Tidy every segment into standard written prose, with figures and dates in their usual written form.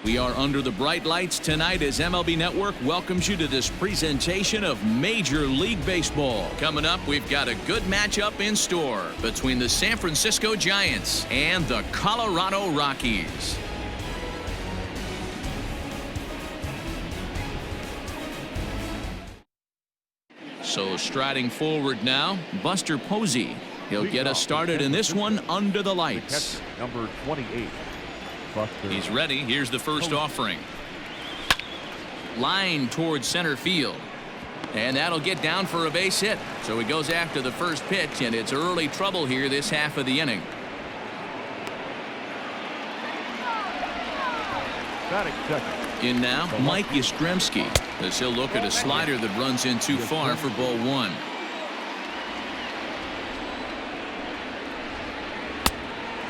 We are under the bright lights tonight as MLB Network welcomes you to this presentation of Major League Baseball. Coming up, we've got a good matchup in store between the San Francisco Giants and the Colorado Rockies. So striding forward now, Buster Posey. He'll get us started in this one under the lights. Number 28. He's ready. Here's the first offering. Line towards center field. And that'll get down for a base hit. So he goes after the first pitch, and it's early trouble here this half of the inning. In now, Mike Yastrzemski, as he'll look at a slider that runs in too far for ball one.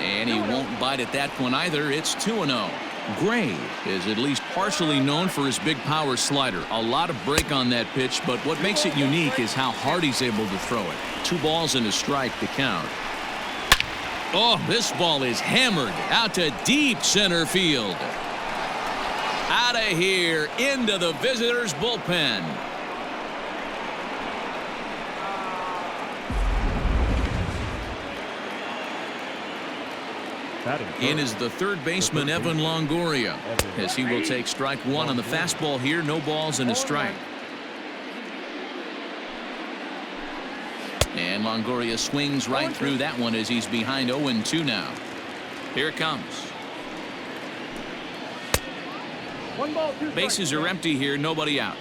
And he won't bite at that one either. It's 2-0. Gray is at least partially known for his big power slider. A lot of break on that pitch, but what makes it unique is how hard he's able to throw it. 2 balls and a strike to count. Oh, this ball is hammered out to deep center field. Out of here into the visitors' bullpen. In is the third baseman, Evan Longoria, as he will take strike one on the fastball here. No balls and a strike. And Longoria swings right through that one as he's behind 0-2 now. Here it comes. Bases are empty here. Nobody out.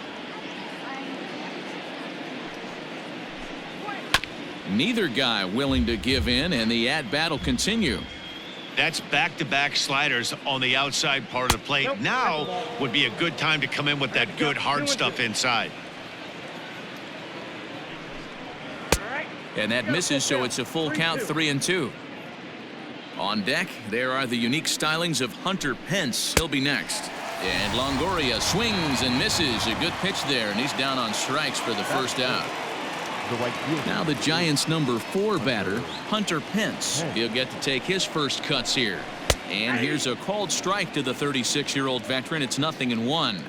Neither guy willing to give in, and the at-bat will continue. That's back-to-back sliders on the outside part of the plate. Now would be a good time to come in with that good hard stuff inside. And that misses, so it's a full count, 3-2. On deck, there are the unique stylings of Hunter Pence. He'll be next. And Longoria swings and misses. A good pitch there, and he's down on strikes for the first out. Now the Giants' number 4 batter, Hunter Pence. He'll get to take his first cuts here. And here's a called strike to the 36-year-old veteran. It's 0-1.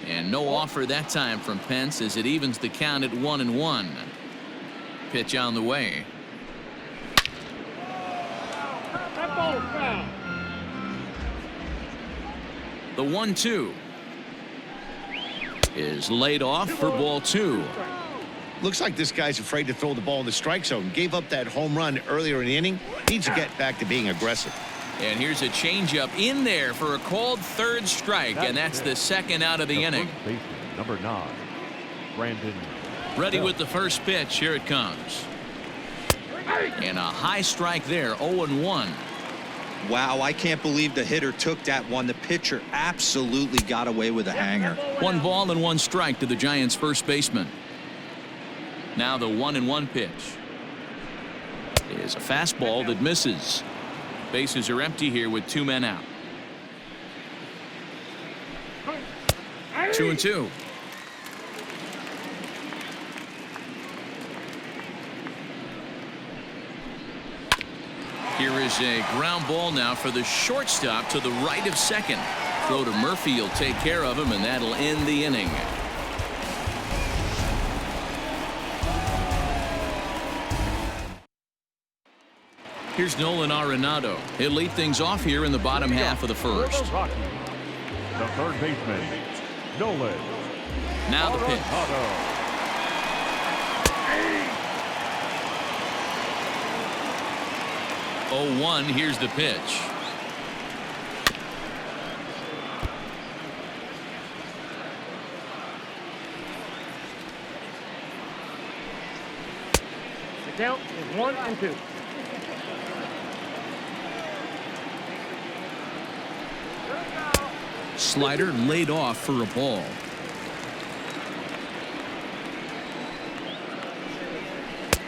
And no offer that time from Pence as it evens the count at 1-1. Pitch on the way. The 1-2 is laid off for ball 2. Looks like this guy's afraid to throw the ball in the strike zone. Gave up that home run earlier in the inning. Needs to get back to being aggressive. And here's a changeup in there for a called third strike, and that's the second out of the inning. Number 9, Brandon. Ready with the first pitch. Here it comes. And a high strike there, 0-1. Wow, I can't believe the hitter took that one. The pitcher absolutely got away with a hanger. 1 ball and 1 strike to the Giants' first baseman. Now the 1-1 pitch is a fastball that misses. Bases are empty here with 2 men out. 2-2. Here is a ground ball now for the shortstop to the right of second. Throw to Murphy will take care of him, and that'll end the inning. Here's Nolan Arenado. He'll lead things off here in the bottom half of the first. The third baseman, Nolan. Now the pitch. 0-1. Here's the pitch. The count is 1-2. Slider laid off for a ball.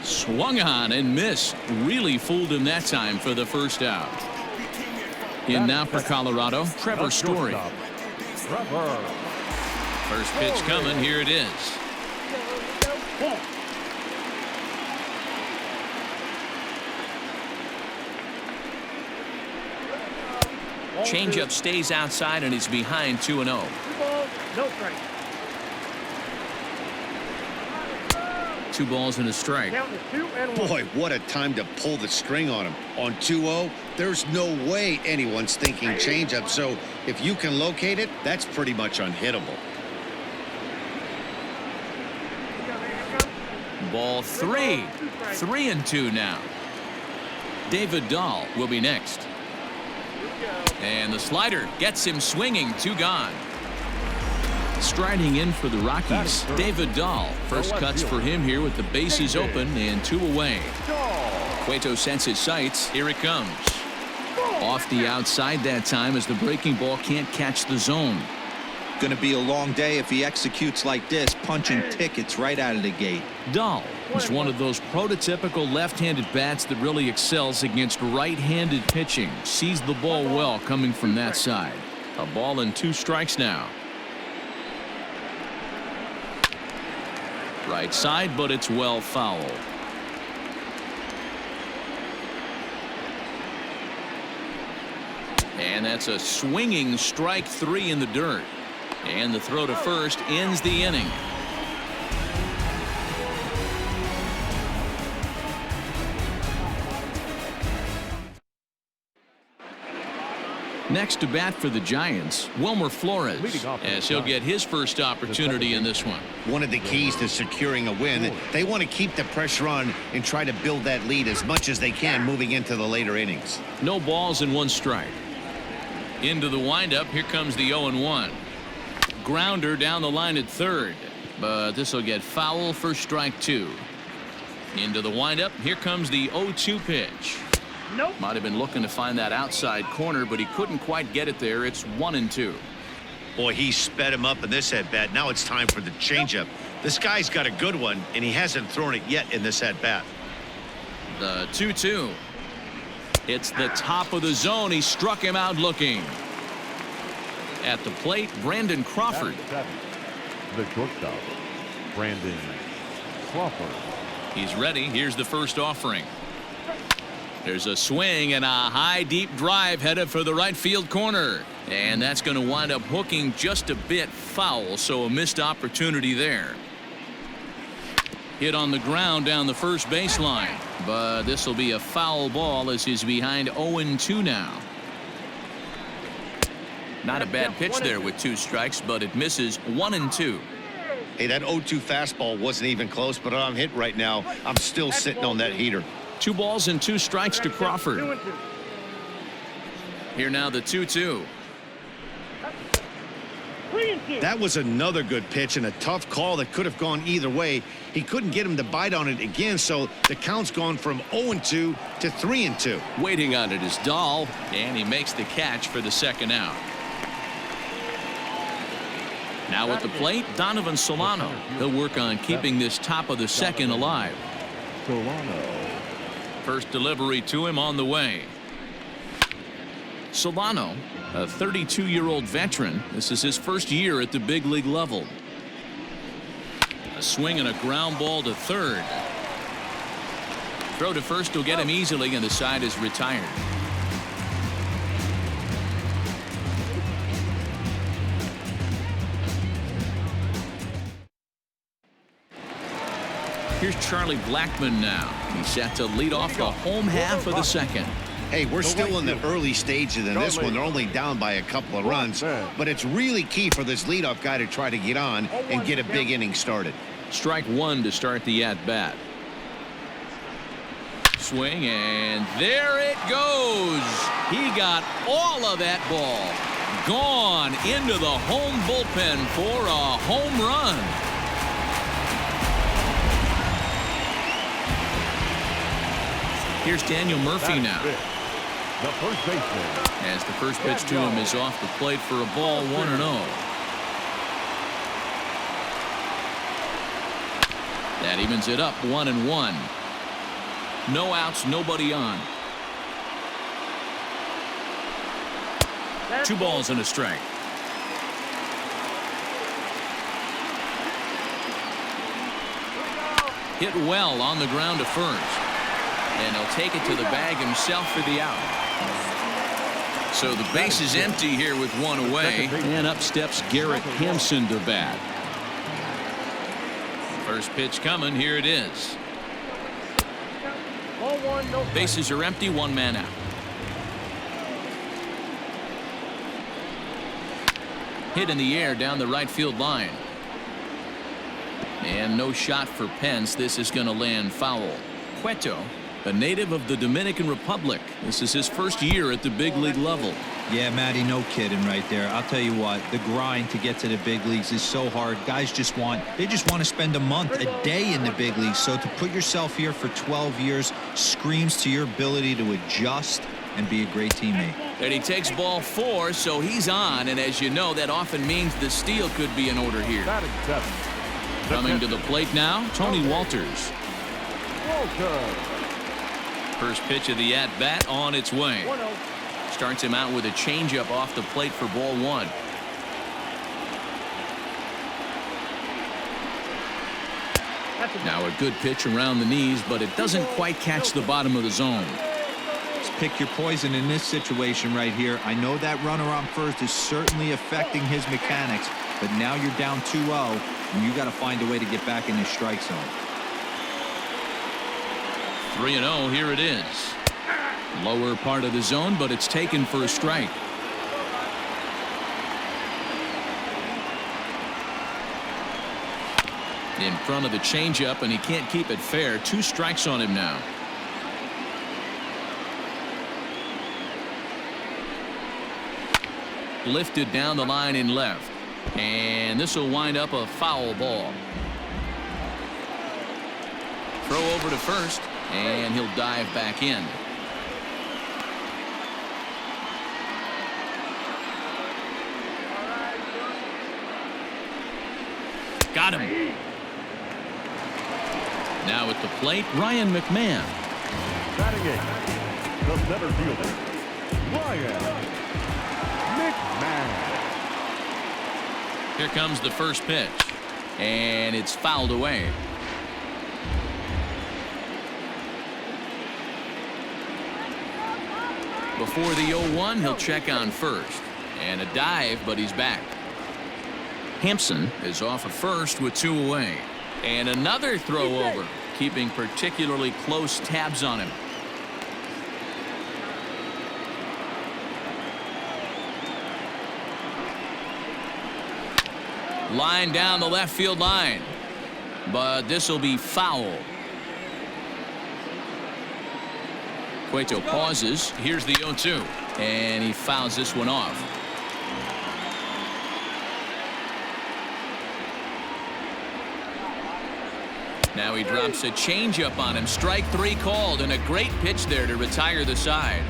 Swung on and missed. Really fooled him that time for the first out. In now for Colorado, Trevor Story. First pitch coming. Here it is. Changeup stays outside and is behind 2-0. 2 balls, no strike. 2 balls and a strike. Count is 2-1. Boy, what a time to pull the string on him. On 2-0, there's no way anyone's thinking changeup. So if you can locate it, that's pretty much unhittable. Ball 3. 3-2 now. David Dahl will be next. And the slider gets him swinging. 2 gone. Striding in for the Rockies, David Dahl. First cuts for him here with the bases open and 2 away. Cueto sets his sights. Here it comes. Off the outside that time as the breaking ball can't catch the zone. Going to be a long day if he executes like this, punching tickets right out of the gate. Dahl is one of those prototypical left-handed bats that really excels against right-handed pitching. Sees the ball well coming from that side. A ball and 2 strikes now. Right side, but it's well fouled. And that's a swinging strike 3 in the dirt. And the throw to first ends the inning. Next to bat for the Giants, Wilmer Flores, as he'll get his first opportunity in this one. One of the keys to securing a win, they want to keep the pressure on and try to build that lead as much as they can moving into the later innings. No balls and 1 strike. Into the windup, here comes the 0-1. Grounder down the line at third, but this will get foul for strike 2. Into the windup, here comes the 0-2 pitch. Nope. Might have been looking to find that outside corner, but he couldn't quite get it there. It's 1-2. Boy, he sped him up in this at-bat. Now it's time for the changeup. This guy's got a good one, and he hasn't thrown it yet in this at-bat. The 2-2. It's the top of the zone. He struck him out looking. At the plate, Brandon Crawford. The shortstop, Brandon Crawford. He's ready. Here's the first offering. There's a swing and a high deep drive headed for the right field corner. And that's going to wind up hooking just a bit foul, so a missed opportunity there. Hit on the ground down the first baseline, but this will be a foul ball as he's behind 0-2 now. Not a bad pitch there with 2 strikes, but it misses. 1-2. Hey, that 0-2 fastball wasn't even close, but I'm hit right now. I'm still sitting on that heater. 2 balls and 2 strikes to Crawford. 2-2. Here now the 2-2. 3-2. That was another good pitch and a tough call that could have gone either way. He couldn't get him to bite on it again, so the count's gone from 0-2 to 3-2. Waiting on it is Dahl, and he makes the catch for the second out. Now at the plate, Donovan Solano. He'll work on keeping this top of the second alive. Solano. First delivery to him on the way. Solano, a 32-year-old veteran. This is his first year at the big league level. A swing and a ground ball to third. Throw to first will get him easily, and the side is retired. Here's Charlie Blackmon now. He's set to lead off the home half of the second. Hey, we're still in the early stages in this one. They're only down by a couple of runs, but it's really key for this leadoff guy to try to get on and get a big inning started. Strike 1 to start the at-bat. Swing, and there it goes. He got all of that ball. Gone into the home bullpen for a home run. Here's Daniel Murphy now. The first baseman. As the first pitch to him is off the plate for a ball, 1-0. That evens it up, 1-1. No outs, nobody on. 2 balls and a strike. Hit well on the ground to first. And he'll take it to the bag himself for the out. So the base is empty here with one away. And up steps Garrett Hampson to bat. First pitch coming. Here it is. Ball one, no strikes. Bases are empty. One man out. Hit in the air down the right field line. And no shot for Pence. This is going to land foul. Cueto, a native of the Dominican Republic. This is his first year at the big league level. Yeah, Matty, no kidding right there. I'll tell you what, the grind to get to the big leagues is so hard. Guys just want to spend a month, a day in the big leagues. So to put yourself here for 12 years screams to your ability to adjust and be a great teammate. And he takes ball 4, so he's on. And as you know, that often means the steal could be in order here. Batting 7. Coming to the plate now, Tony Walters. First pitch of the at-bat on its way. 1-0. Starts him out with a changeup off the plate for ball 1. Now a good pitch around the knees, but it doesn't quite catch the bottom of the zone. Just pick your poison in this situation right here. I know that runner on first is certainly affecting his mechanics, but now you're down 2-0, and you got to find a way to get back in the strike zone. 3-0, here it is. Lower part of the zone, but it's taken for a strike. In front of the changeup, and he can't keep it fair. 2 strikes on him now. Lifted down the line in left, and this will wind up a foul ball. Throw over to first, and he'll dive back in. Got him. Now at the plate, Ryan McMahon. Batting 8. The center fielder, Ryan McMahon. Here comes the first pitch, and it's fouled away. Before the 0-1, he'll check on first. And a dive, but he's back. Hampson is off at first with 2 away. And another throw over, keeping particularly close tabs on him. Line down the left field line, but this will be foul. Cueto pauses. Here's the 0-2, and he fouls this one off. Now he drops a changeup on him. Strike 3 called, and a great pitch there to retire the side.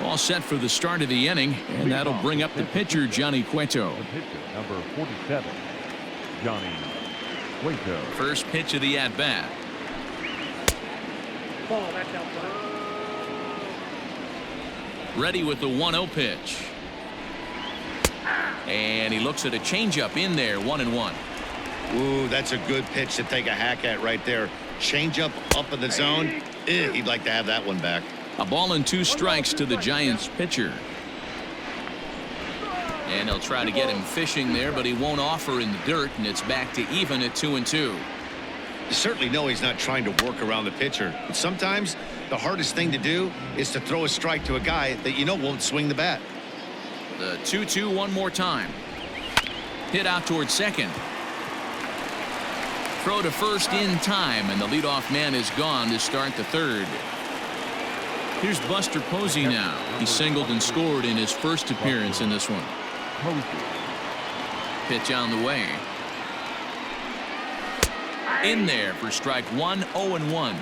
All set for the start of the inning, and that'll bring up the pitcher, Johnny Cueto. The pitcher, number 47, Johnny Cueto. First pitch of the at-bat. Ball, that's outside. Ready with the 1-0 pitch. And he looks at a changeup in there, 1-1. Ooh, that's a good pitch to take a hack at right there. Changeup up in the zone. He'd like to have that one back. A ball and 2 strikes to the Giants pitcher. And he'll try to get him fishing there, but he won't offer in the dirt, and it's back to even at 2-2. You certainly know he's not trying to work around the pitcher, but sometimes the hardest thing to do is to throw a strike to a guy that you know won't swing the bat. The 2-2 one more time. Hit out towards second. Throw to first in time, and the leadoff man is gone to start the third. Here's Buster Posey now. He singled and scored in his first appearance in this one. Pitch on the way. In there for strike 1, 0-1.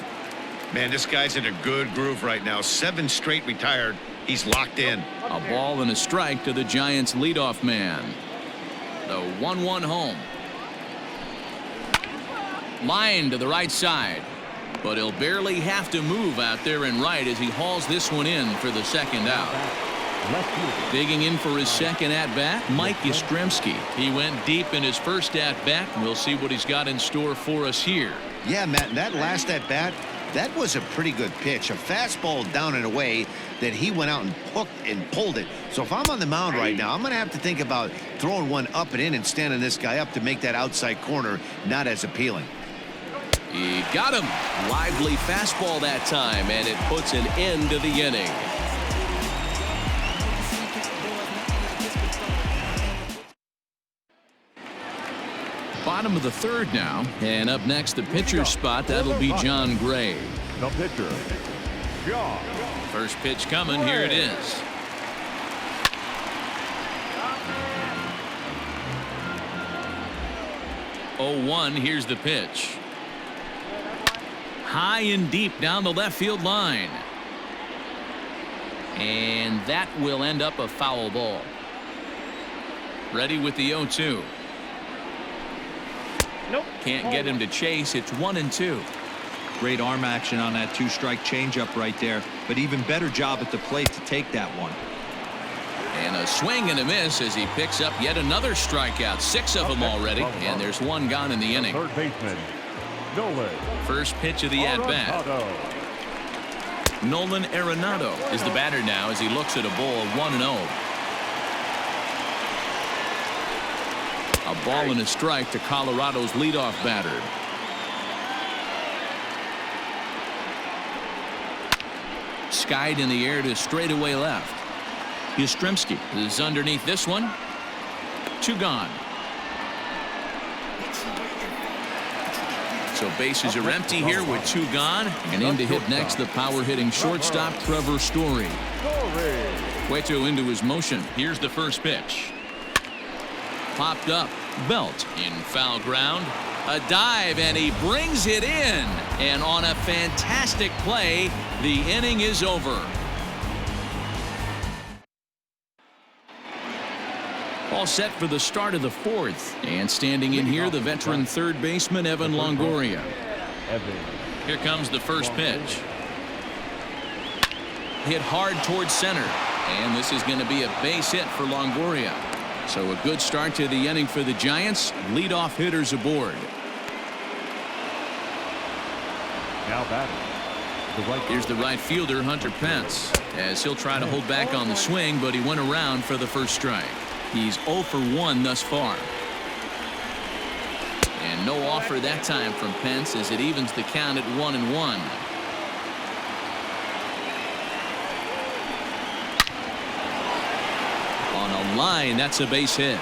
Man, this guy's in a good groove right now. 7 straight retired. He's locked in. A ball and a strike to the Giants leadoff man. The 1-1 home. Line to the right side, but he'll barely have to move out there and right as he hauls this one in for the second out. Left fielder. Digging in for his second at-bat, Mike Yastrzemski. He went deep in his first at-bat. We'll see what he's got in store for us here. Yeah, Matt, and that last at-bat, that was a pretty good pitch. A fastball down and away that he went out and hooked and pulled it. So if I'm on the mound right now, I'm going to have to think about throwing one up and in and standing this guy up to make that outside corner not as appealing. He got him. Lively fastball that time, and it puts an end to the inning. Bottom of the third now, and up next the pitcher's spot. That'll be John Gray. The pitcher, John. First pitch coming. Here it is. Oh, 1. Here's the pitch. High and deep down the left field line. And that will end up a foul ball. Ready with the 0-2. Nope. Can't get him to chase. It's 1-2. Great arm action on that 2-strike changeup right there, but even better job at the plate to take that one. And a swing and a miss as he picks up yet another strikeout. 6 of them already, and there's 1 gone in the inning. Third baseman, Nolan. First pitch of the at-bat. Nolan Arenado is the batter now as he looks at a ball 1-0. A ball and a strike to Colorado's leadoff batter. Skied in the air to straightaway left. Yastrzemski is underneath this one. 2 gone. So bases are empty here with 2 gone. And in to hit next, the power-hitting shortstop, Trevor Story. Cueto into his motion. Here's the first pitch. Popped up. Belt in foul ground. A dive, and he brings it in. And on a fantastic play, the inning is over. All set for the start of the 4th. And standing in here, the veteran third baseman, Evan Longoria. Here comes the first pitch. Hit hard towards center. And this is going to be a base hit for Longoria. So a good start to the inning for the Giants. Leadoff hitters aboard. Now batting. Here's the right fielder, Hunter Pence, as he'll try to hold back on the swing, but he went around for the first strike. He's 0 for 1 thus far. And no offer that time from Pence as it evens the count at 1-1. On a line, that's a base hit.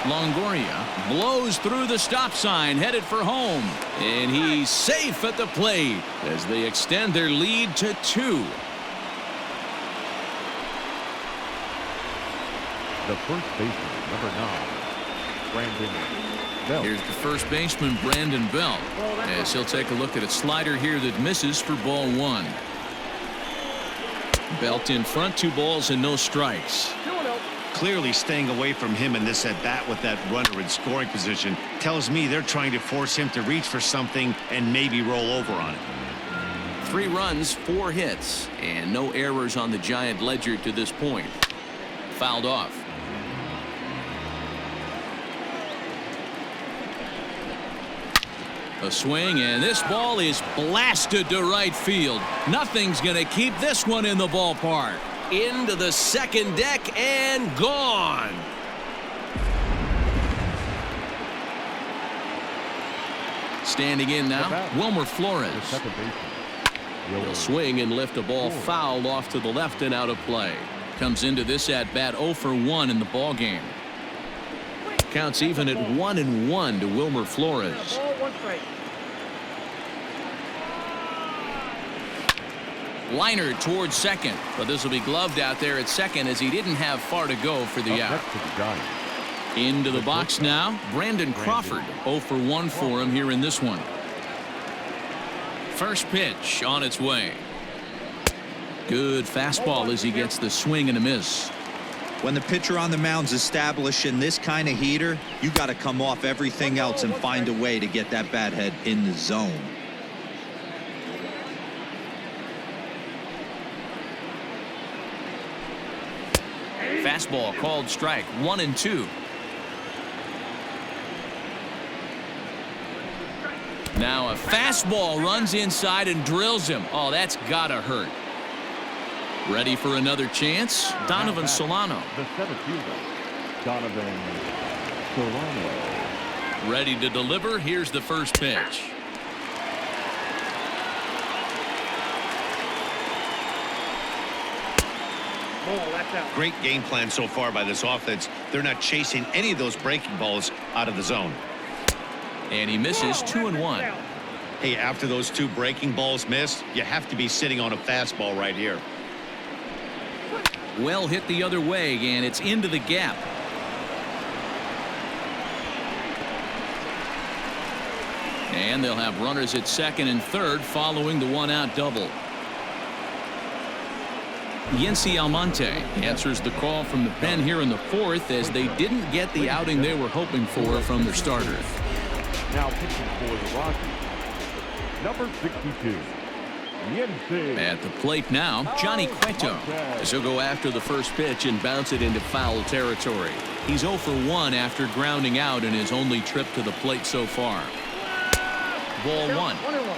Longoria blows through the stop sign, headed for home. And he's safe at the plate as they extend their lead to 2. The first baseman, number 9, Brandon Belt. Here's the first baseman, Brandon Belt, as he'll take a look at a slider here that misses for ball 1. Belt in front, 2 balls and no strikes. Clearly staying away from him in this at-bat with that runner in scoring position tells me they're trying to force him to reach for something and maybe roll over on it. 3 runs, 4 hits, and no errors on the Giant ledger to this point. Fouled off. A swing, and this ball is blasted to right field. Nothing's going to keep this one in the ballpark. Into the second deck and gone. Standing in now, Wilmer Flores. Second baseman. He'll swing and lift a ball fouled off to the left and out of play. Comes into this at bat 0 for 1 in the ball game. Counts even at 1-1 to Wilmer Flores. Liner towards second, but this will be gloved out there at second as he didn't have far to go for the out. Into the box now, Brandon Crawford. 0 for 1 for him here in this one. First pitch on its way. Good fastball as he gets the swing and a miss. When the pitcher on the mound's establishing this kind of heater, you got to come off everything else and find a way to get that bat head in the zone. Fastball called strike, 1-2. Now a fastball runs inside and drills him. Oh, that's gotta hurt. Ready for another chance? Donovan Solano. The center fielder, Donovan Solano. Ready to deliver. Here's the first pitch. Ball, that's out. Great game plan so far by this offense. They're not chasing any of those breaking balls out of the zone. And he misses, 2-1. Hey, after those 2 breaking balls missed, you have to be sitting on a fastball right here. Well hit the other way, and it's into the gap. And they'll have runners at second and third following the 1-out double. Yency Almonte answers the call from the pen here in the 4th as they didn't get the outing they were hoping for from their starter. Now pitching for the Rockies, number 62, Yency. At the plate now, Johnny Cueto, as he'll go after the first pitch and bounce it into foul territory. He's 0 for 1 after grounding out in his only trip to the plate so far. Ball 1. 1-1.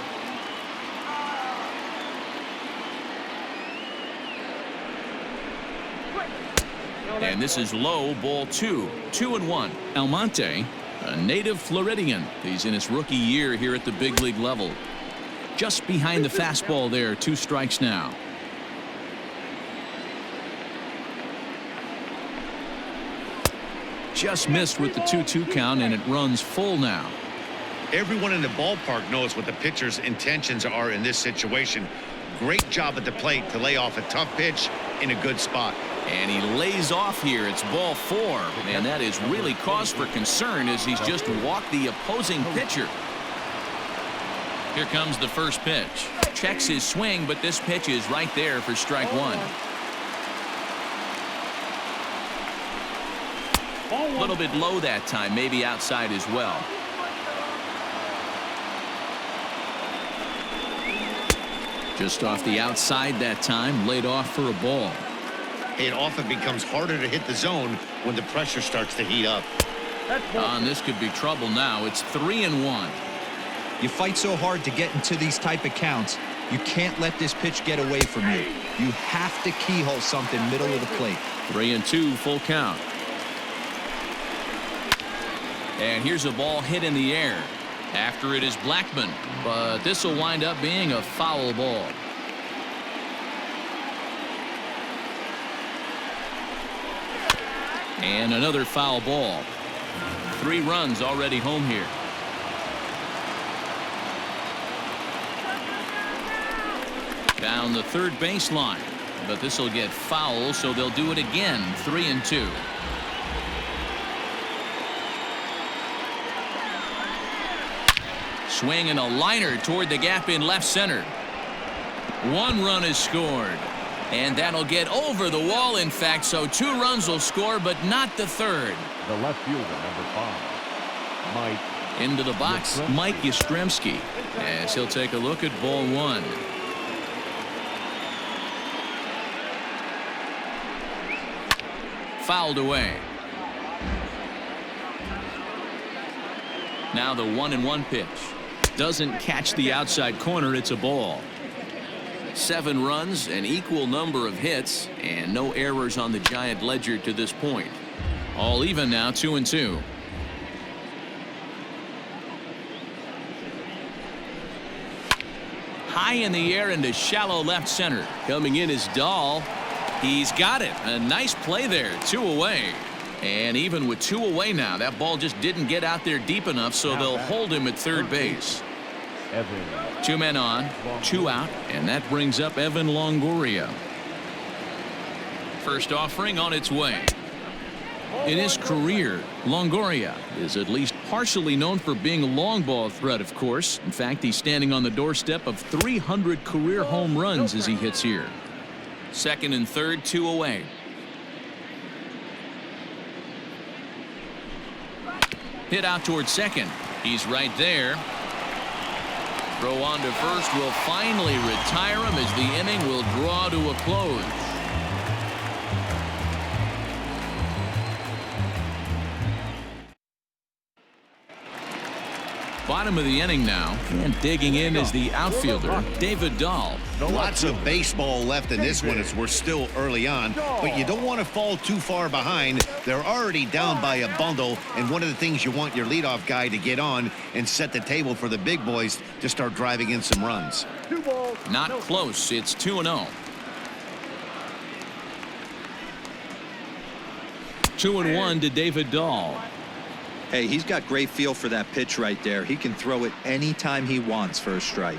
And this is low, ball 2. 2-1. Almonte, a native Floridian. He's in his rookie year here at the big league level. Just behind the fastball there, 2 strikes now. Just missed with the 2-2 count, and it runs full now. Everyone in the ballpark knows what the pitcher's intentions are in this situation. Great job at the plate to lay off a tough pitch in a good spot. And he lays off here. It's ball 4. And that is really cause for concern as he's just walked the opposing pitcher. Here comes the first pitch. Checks his swing, but this pitch is right there for strike 1. A little bit low that time, maybe outside as well. Just off the outside that time, laid off for a ball. It often becomes harder to hit the zone when the pressure starts to heat up. And this could be trouble now. It's 3-1. You fight so hard to get into these type of counts. You can't let this pitch get away from you. You have to keyhole something middle of the plate. 3-2, full count. And here's a ball hit in the air. After it is Blackman, but this will wind up being a foul ball. And another foul ball. 3 runs already home here. Down the third baseline, but this will get foul, so they'll do it again. 3-2. Swing and a liner toward the gap in left center. 1 run is scored. And that'll get over the wall, in fact, so 2 runs will score, but not the third. The left fielder, number 5, Mike. Into the box, Mike Yastrzemski, as he'll take a look at ball 1. Fouled away. Now the 1-1 pitch. Doesn't catch the outside corner. It's a ball. 7 runs, an equal number of hits, and no errors on the Giant ledger to this point. All even now, 2-2. High in the air into shallow left center. Coming in is Dahl. He's got it. A nice play there. 2 away. And even with 2 away now, that ball just didn't get out there deep enough, so they'll hold him at third base. 2 men on, 2 out, and that brings up Evan Longoria. First offering on its way. In his career, Longoria is at least partially known for being a long ball threat, of course. In fact, he's standing on the doorstep of 300 career home runs as he hits here. Second and third, 2 away. Hit out towards second. He's right there. Throw on to first will finally retire him as the inning will draw to a close. Bottom of the inning now, and digging in is the outfielder, David Dahl. Lots of baseball left in this one as we're still early on, but you don't want to fall too far behind. They're already down by a bundle, and one of the things you want your leadoff guy to get on and set the table for the big boys to start driving in some runs. Not close. It's 2-0. 2-1 to David Dahl. Hey, he's got great feel for that pitch right there. He can throw it anytime he wants for a strike.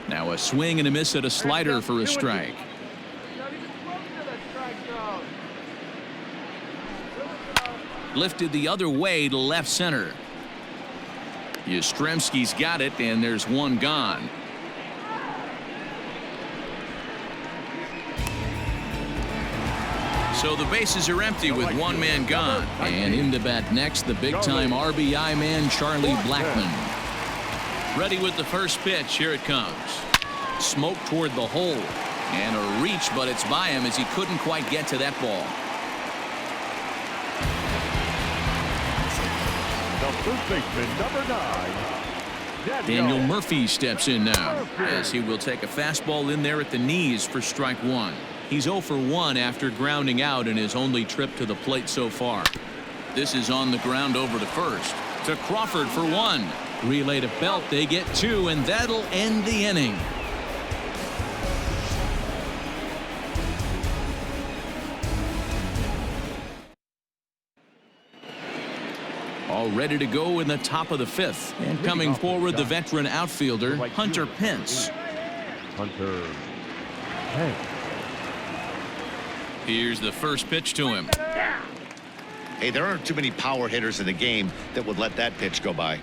Now a swing and a miss at a slider for a strike. Lifted the other way to left center. Yastrzemski's got it, and there's one gone. So the bases are empty with one man gone. And in to bat next, the big-time RBI man, Charlie Blackmon. Ready with the first pitch. Here it comes. Smoke toward the hole. And a reach, but it's by him as he couldn't quite get to that ball. The first baseman, number 9, Daniel Murphy steps in now as he will take a fastball in there at the knees for strike one. He's 0 for 1 after grounding out in his only trip to the plate so far. This is on the ground over to first. To Crawford for 1. Relay to Belt. They get 2, and that'll end the inning. All ready to go in the top of the 5th. And coming forward, the veteran outfielder, Hunter Pence. Hunter Pence. Here's the first pitch to him. Hey, there aren't too many power hitters in the game that would let that pitch go by.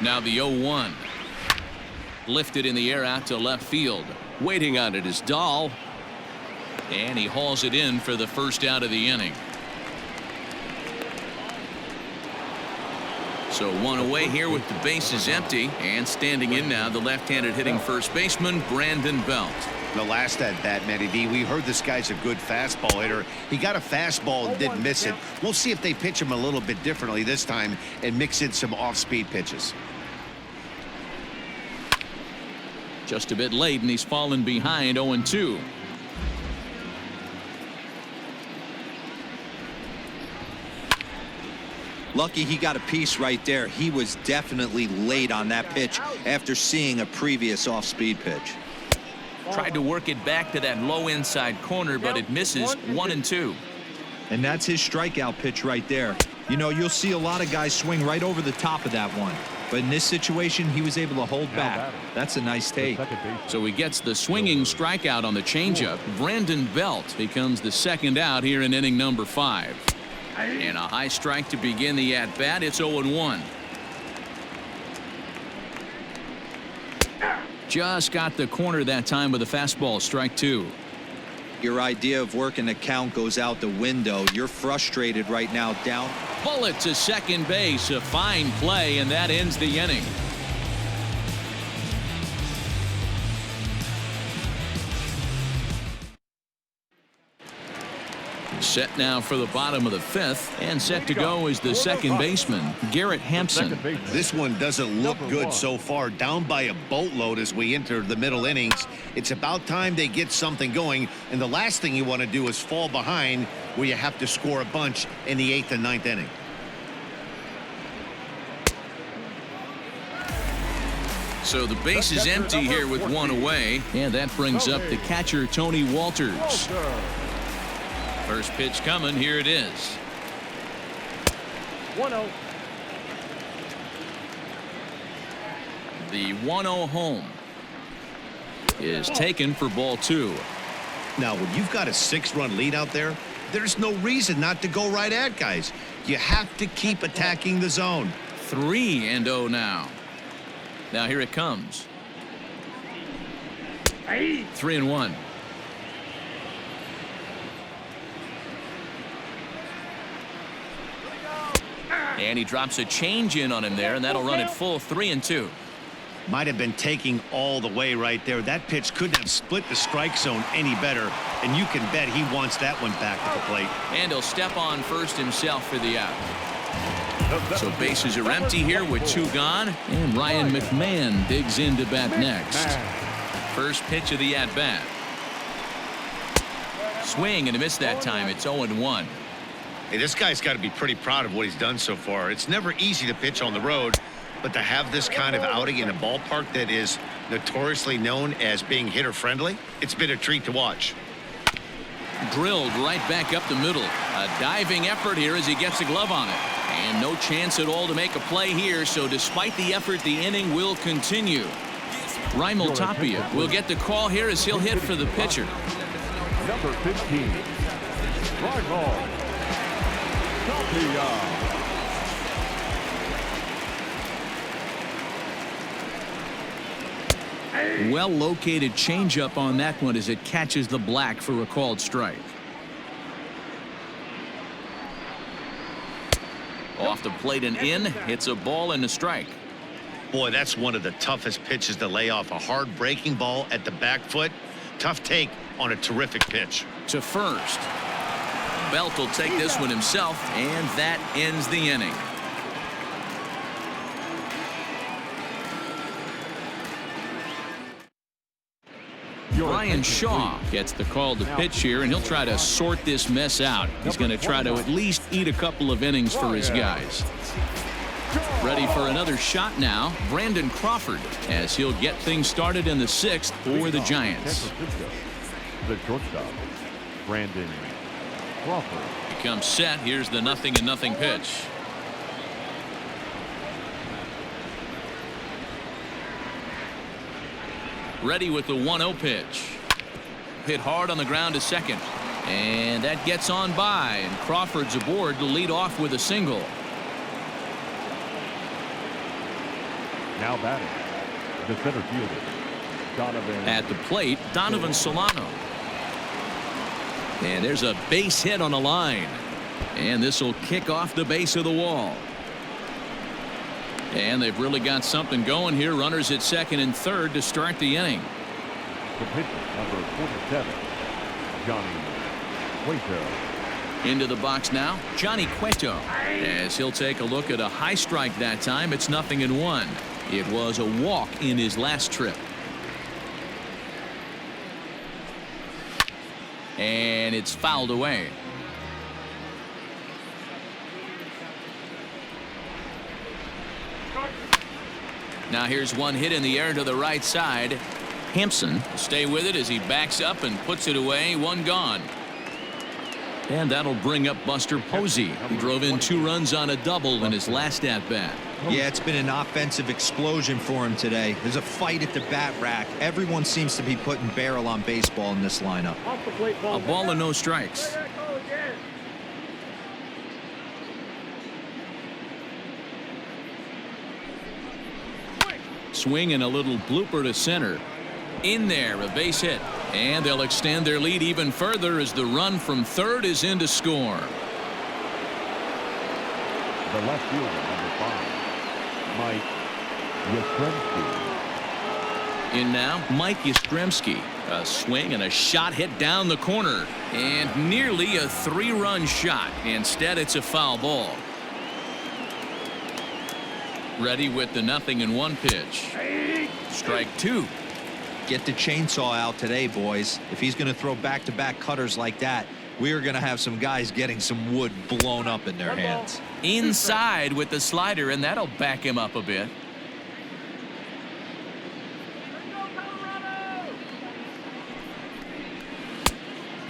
Now the 0-1. Lifted in the air out to left field. Waiting on it is Dahl. And he hauls it in for the first out of the inning. So one away here with the bases empty. And standing in now, the left-handed hitting first baseman, Brandon Belt. The last at bat, Matty D, we heard this guy's a good fastball hitter. He got a fastball and didn't miss it. We'll see if they pitch him a little bit differently this time and mix in some off-speed pitches. Just a bit late, and he's fallen behind 0-2. Lucky he got a piece right there. He was definitely late on that pitch after seeing a previous off-speed pitch. Tried to work it back to that low inside corner, but it misses. 1-2. And that's his strikeout pitch right there. You know, you'll see a lot of guys swing right over the top of that one. But in this situation, he was able to hold back. That's a nice take. So he gets the swinging strikeout on the changeup. Brandon Belt becomes the second out here in inning number 5. And a high strike to begin the at-bat. It's 0-1. Just got the corner that time with a fastball. Strike 2. Your idea of working the count goes out the window. You're frustrated right now, down. Bullet to second base. A fine play, and that ends the inning. Set now for the bottom of the 5th, and set to go is the second baseman, Garrett Hampson. This one doesn't look good so far. Down by a boatload as we enter the middle innings. It's about time they get something going, and the last thing you want to do is fall behind where you have to score a bunch in the 8th and 9th inning. So the base is empty here with one away, and that brings up the catcher, Tony Walters. First pitch coming. Here it is. 1-0. The 1-0 home is taken for ball 2. Now, when you've got a 6-run lead out there, there's no reason not to go right at guys. You have to keep attacking the zone. 3-0 now. Now here it comes. 3-1. And he drops a change in on him there, and that'll run it full 3-2. Might have been taking all the way right there. That pitch couldn't have split the strike zone any better, and you can bet he wants that one back at the plate. And he'll step on first himself for the out. So bases are empty here with 2 gone, and Ryan McMahon digs in to bat next. First pitch of the at-bat. Swing and a miss that time. It's 0-1. Hey, this guy's got to be pretty proud of what he's done so far. It's never easy to pitch on the road, but to have this kind of outing in a ballpark that is notoriously known as being hitter-friendly, it's been a treat to watch. Drilled right back up the middle. A diving effort here as he gets a glove on it. And no chance at all to make a play here, so despite the effort, the inning will continue. Raimel Tapia will get the call here as he'll hit for the pitcher. Number 15, Raimel Tapia. Well-located changeup on that one as it catches the black for a called strike. Off the plate and in. It's a ball and a strike. Boy, that's one of the toughest pitches to lay off. A hard breaking ball at the back foot. Tough take on a terrific pitch. To first. Belt will take this one himself, and that ends the inning. Brian Shaw gets the call to pitch here, and he'll try to sort this mess out. He's going to try to at least eat a couple of innings for his guys. Ready for another shot now, Brandon Crawford, as he'll get things started in the 6th for the Giants. The shortstop, Brandon Crawford. Becomes set. Here's the 0-0 pitch. Ready with the 1-0 pitch. Hit hard on the ground to second. And that gets on by, and Crawford's aboard to lead off with a single. Now batting, the center fielder, Donovan. At the plate, Donovan Solano. And there's a base hit on the line. And this will kick off the base of the wall. And they've really got something going here. Runners at second and third to start the inning. The pitcher, number 47, Johnny Cueto. Into the box now, Johnny Cueto. As he'll take a look at a high strike that time. It's 0-1. It was a walk in his last trip. And it's fouled away. Now here's one hit in the air to the right side. Hampson will stay with it as he backs up and puts it away. 1 gone. And that'll bring up Buster Posey. He drove in 2 runs on a double in his last at-bat. Yeah, it's been an offensive explosion for him today. There's a fight at the bat rack. Everyone seems to be putting barrel on baseball in this lineup. A ball and no strikes. Swing and a little blooper to center. In there, a base hit. And they'll extend their lead even further as the run from third is in to score. The left fielder, number 5, Mike Yastrzemski. In now, Mike Yastrzemski. A swing and a shot hit down the corner. And nearly a 3-run shot. Instead, it's a foul ball. Ready with the 0-1 pitch. Strike 2. Get the chainsaw out today, boys. If he's going to throw back-to-back cutters like that, we are going to have some guys getting some wood blown up in their hands. Inside with the slider, and that'll back him up a bit.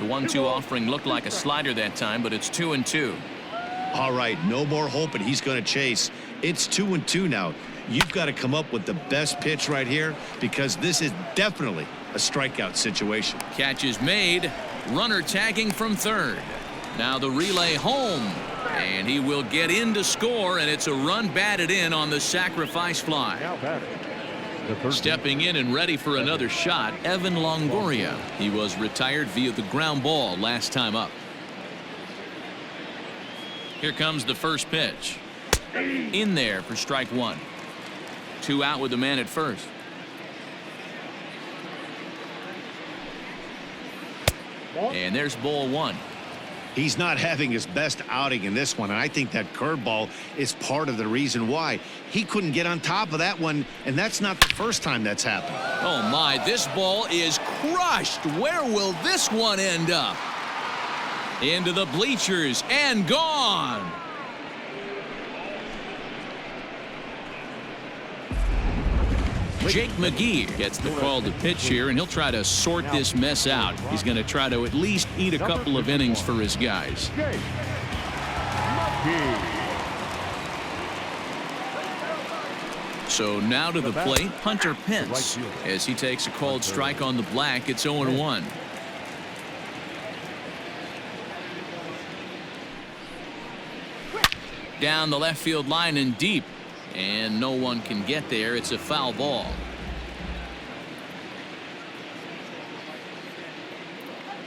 The 1-2 offering looked like a slider that time, but it's 2-2. All right, no more hoping he's going to chase. It's 2-2 now. You've got to come up with the best pitch right here, because this is definitely a strikeout situation. Catch is made. Runner tagging from third. Now the relay home, and he will get in to score, and it's a run batted in on the sacrifice fly. Now batting, the third. Stepping in and ready for another shot, Evan Longoria. He was retired via the ground ball last time up. Here comes the first pitch. In there for strike 1. 2 out with the man at first. And there's ball 1. He's not having his best outing in this one, and I think that curveball is part of the reason why. He couldn't get on top of that one, and that's not the first time that's happened. Oh, my, this ball is crushed. Where will this one end up? Into the bleachers and gone. Jake McGee gets the call to pitch here, and he'll try to sort this mess out. He's going to try to at least eat a couple of innings for his guys. So now to the plate, Hunter Pence. As he takes a called strike on the black, it's 0-1. Down the left field line and deep. And no one can get there. It's a foul ball.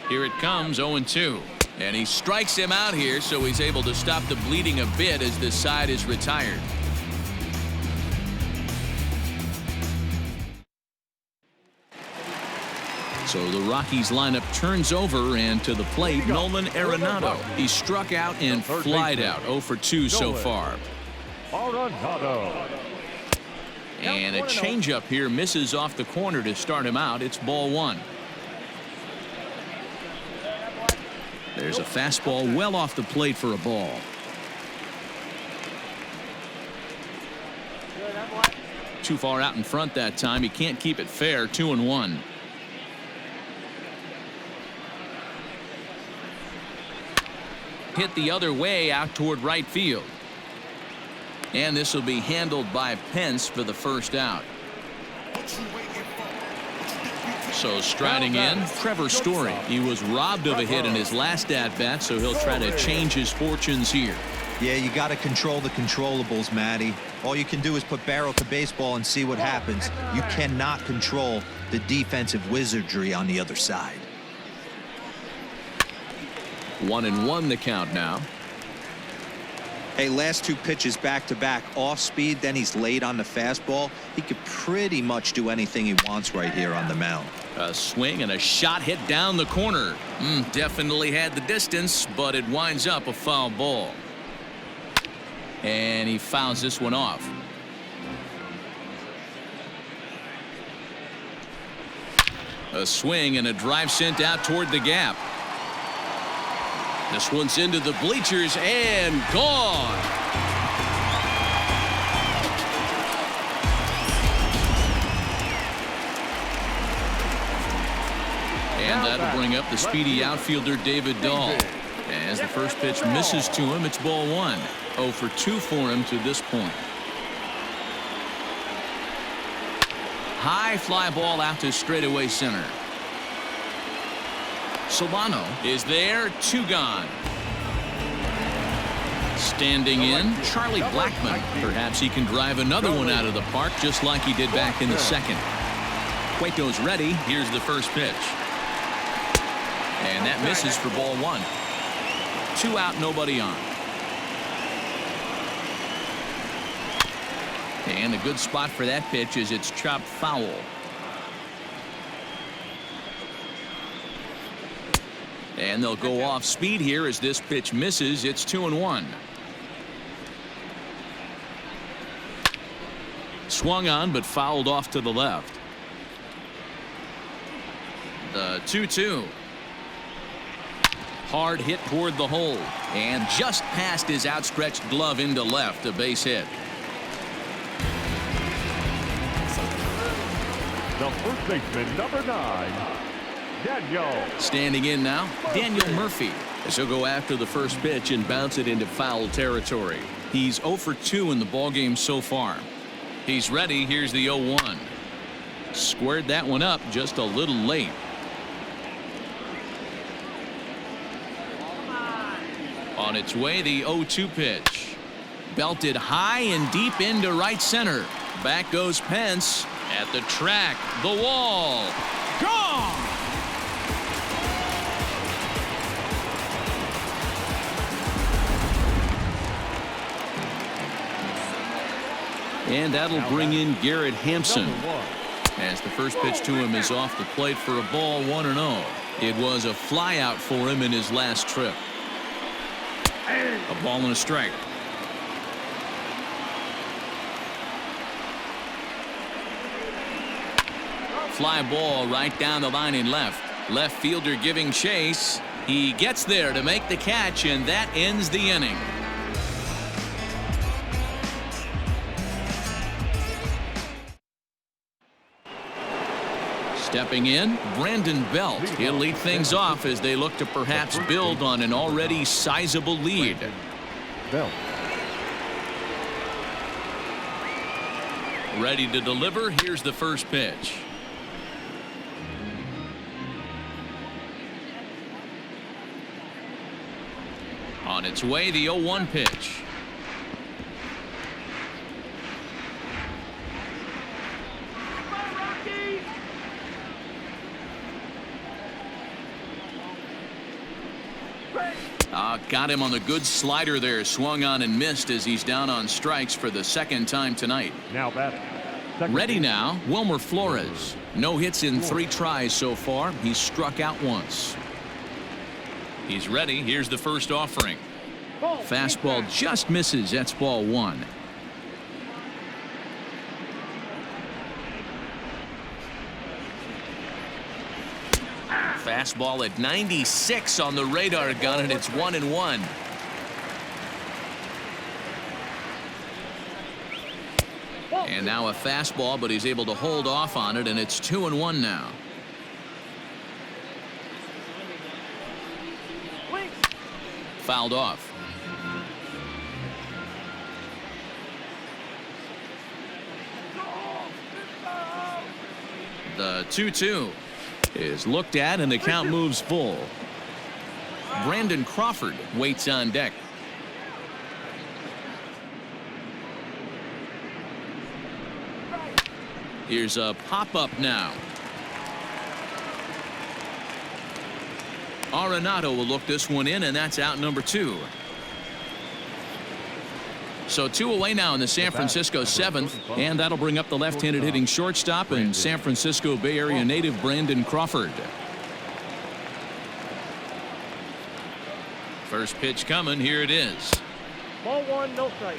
Here it comes, 0-2. And he strikes him out here, so he's able to stop the bleeding a bit as this side is retired. So the Rockies lineup turns over, and to the plate, Nolan Arenado. He struck out and flied out, 0 for 2 so far. And a changeup here misses off the corner to start him out. It's ball 1. There's a fastball well off the plate for a ball. Too far out in front that time. He can't keep it fair. 2-1. Hit the other way out toward right field. And this will be handled by Pence for the first out. So striding in, Trevor Story. He was robbed of a hit in his last at-bat, so he'll try to change his fortunes here. Yeah, you got to control the controllables, Matty. All you can do is put barrel to baseball and see what happens. You cannot control the defensive wizardry on the other side. 1-1 the count now. Hey, last 2 pitches back-to-back, off speed, then he's late on the fastball. He could pretty much do anything he wants right here on the mound. A swing and a shot hit down the corner. Definitely had the distance, but it winds up a foul ball. And he fouls this one off. A swing and a drive sent out toward the gap. This one's into the bleachers and gone. And that'll bring up the speedy outfielder David Dahl. As the first pitch misses to him, it's ball 1. 0 for 2 for him to this point. High fly ball out to straightaway center. Solano is there, 2 gone. Standing in, Charlie Blackmon. Perhaps he can drive another one out of the park just like he did back in the second. Cueto's ready. Here's the first pitch. And that misses for ball 1. 2 out, nobody on. And a good spot for that pitch is it's chopped foul. And they'll go off speed here as this pitch misses. It's 2-1. Swung on but fouled off to the left. The 2-2. Hard hit toward the hole and just past his outstretched glove into left. A base hit. The first baseman, number 9, Daniel. Standing in now, Daniel Murphy. As he'll go after the first pitch and bounce it into foul territory. He's 0 for 2 in the ballgame so far. He's ready. Here's the 0-1. Squared that one up just a little late. On its way, the 0-2 pitch. Belted high and deep into right center. Back goes Pence. At the track, the wall. Gone! And that'll bring in Garrett Hampson. As the first pitch to him is off the plate for a ball, 1-0. It was a flyout for him in his last trip. A ball and a strike. Fly ball right down the line in left. Left fielder giving chase. He gets there to make the catch, and that ends the inning. Stepping in, Brandon Belt. He'll lead things off as they look to perhaps build on an already sizable lead. Belt. Ready to deliver. Here's the first pitch. On its way, the 0-1 pitch. Got him on the good slider there. Swung on and missed as he's down on strikes for the second time tonight. Now batting. Ready now, Wilmer Flores. No hits in 3 tries so far. He's struck out once. He's ready. Here's the first offering. Fastball just misses. That's ball 1. Fastball at 96 on the radar gun, and it's 1-1. And now a fastball, but he's able to hold off on it, and it's 2-1 now. Fouled off. The 2-2 is looked at, and the count moves full. Brandon Crawford waits on deck. Here's a pop-up now. Arenado will look this one in, and that's out number 2. So 2 away now in the San Francisco 7th, and that'll bring up the left-handed hitting shortstop and San Francisco Bay Area native Brandon Crawford. First pitch coming. Here it is. Ball 1, no strike.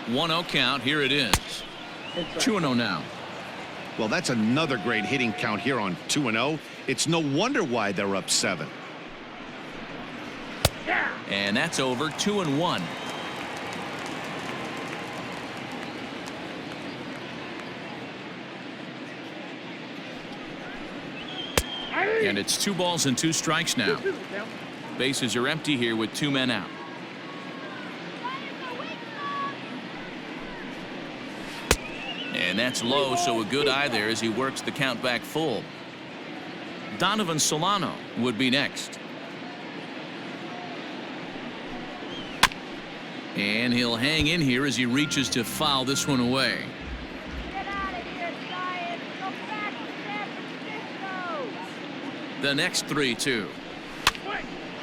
One 1-0 count. Here it is. 2-0 now. Well, that's another great hitting count here on 2-0. It's no wonder why they're up 7. And that's over. 2-1. And it's 2 balls and 2 strikes now. Bases are empty here with 2 men out. And that's low, so a good eye there as he works the count back full. Donovan Solano would be next. And he'll hang in here as he reaches to foul this one away. Get out of here, Giants. Go back to San Francisco. The next 3-2.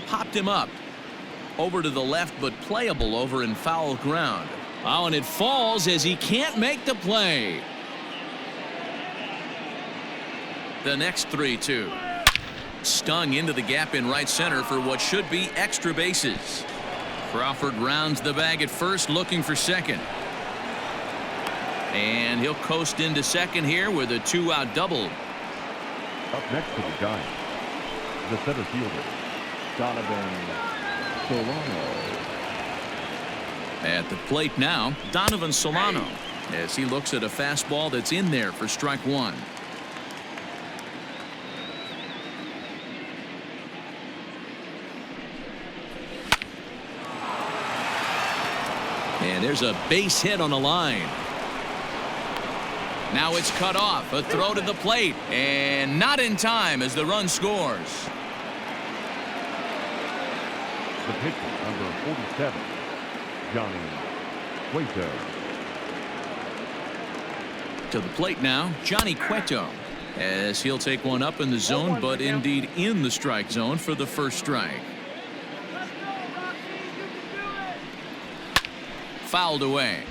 Popped him up. Over to the left, but playable over in foul ground. Oh, and it falls as he can't make the play. The next 3-2. Stung into the gap in right center for what should be extra bases. Crawford rounds the bag at first, looking for second. And he'll coast into second here with a 2-out double. Up next to the Giants, the center fielder, Donovan Solano. At the plate now, Donovan Solano, as he looks at a fastball that's in there for strike 1. And there's a base hit on the line. Now it's cut off. A throw to the plate, and not in time as the run scores. The pitcher, number 47, Johnny Cueto. To the plate now, Johnny Cueto, as he'll take one up in the zone, but indeed in the strike zone for the first strike. Let's go, Rockies. You can do it. Fouled away.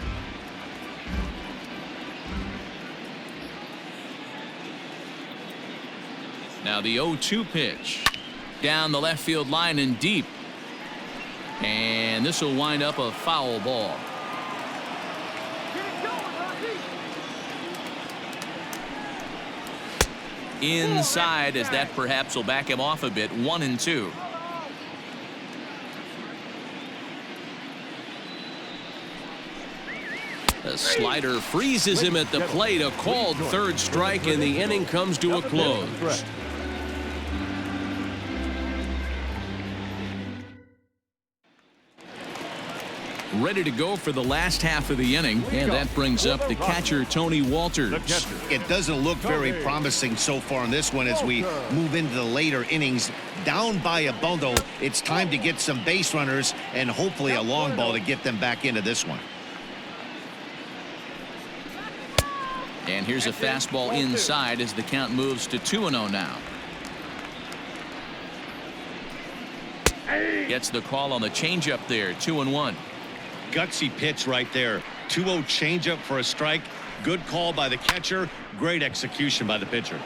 Now the 0-2 pitch. Down the left field line and deep. And this will wind up a foul ball. Inside, as that perhaps will back him off a bit. 1-2. The slider freezes him at the plate. A called third strike, and the inning comes to a close. Ready to go for the last half of the inning, and that brings up the catcher, Tony Walters. It doesn't look very promising so far in this one as we move into the later innings. Down by a bundle, it's time to get some base runners and hopefully a long ball to get them back into this one. And here's a fastball inside as the count moves to 2-0 now. Gets the call on the changeup there. 2-1. Gutsy pitch right there. 2-0 changeup for a strike. Good call by the catcher. Great execution by the pitcher.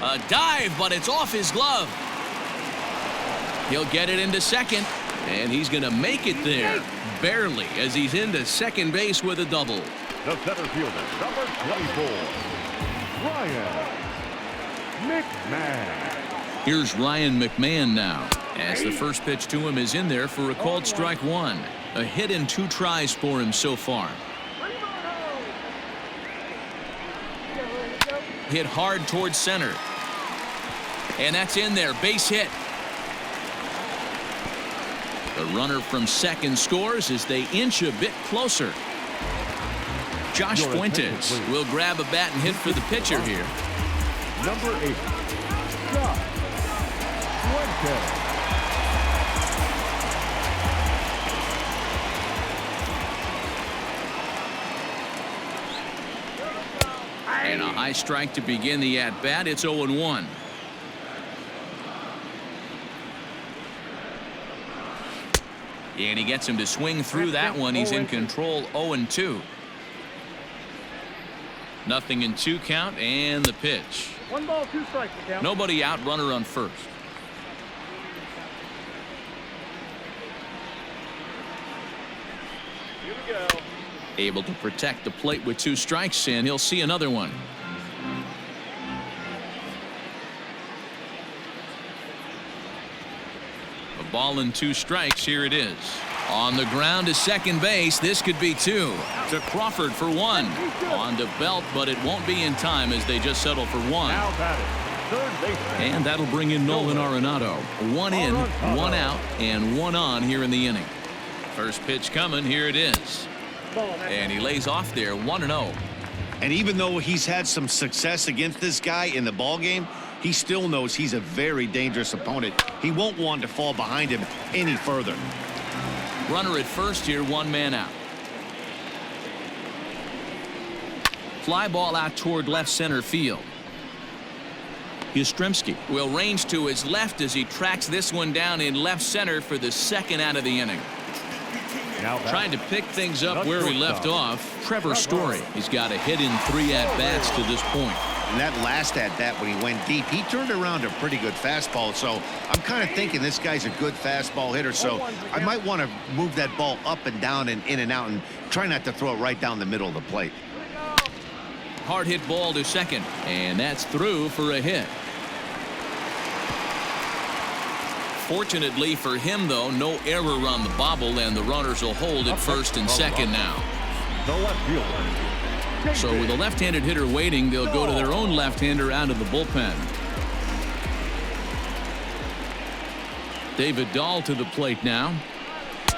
A dive, but it's off his glove. He'll get it into second, and he's going to make it there. Barely, as he's into second base with a double. The center fielder, number 24, Ryan McMahon. Here's Ryan McMahon now, as the first pitch to him is in there for a called strike one. A hit and 2 tries for him so far. Hit hard towards center. And that's in there. Base hit. The runner from second scores as they inch a bit closer. Josh Fuentes will grab a bat and hit for the pitcher here. Number 8, Josh Fuentes. And a high strike to begin the at-bat. It's 0-1. And he gets him to swing through that one. He's in control. 0-2. Nothing in 2 count, and the pitch. 1 ball, 2 strikes. Nobody out, runner on first. Here we go. Able to protect the plate with 2 strikes, and he'll see another one. A ball and 2 strikes. Here it is. On the ground to second base. This could be 2. To Crawford for 1. On to Belt, but it won't be in time as they just settle for 1. Now batting, third baseman. And that'll bring in Nolan Arenado. 1 in, 1 out, and 1 on here in the inning. First pitch coming. Here it is. And he lays off there. 1-0. And even though he's had some success against this guy in the ball game, he still knows he's a very dangerous opponent. He won't want to fall behind him any further. Runner at first here, 1 man out. Fly ball out toward left center field. Yastrzemski will range to his left as he tracks this one down in left center for the 2nd out of the inning. Now trying to pick things up where we left off. Trevor Story. He's got a hit in 3 at-bats to this point. And that last at-bat when he went deep, he turned around a pretty good fastball. So I'm kind of thinking this guy's a good fastball hitter. So I might want to move that ball up and down and in and out and try not to throw it right down the middle of the plate. Hard hit ball to second, and that's through for a hit. Fortunately for him, though, no error on the bobble, and the runners will hold at first and second now. The left fielder. So with a left-handed hitter waiting, they'll go to their own left-hander out of the bullpen. David Dahl to the plate now,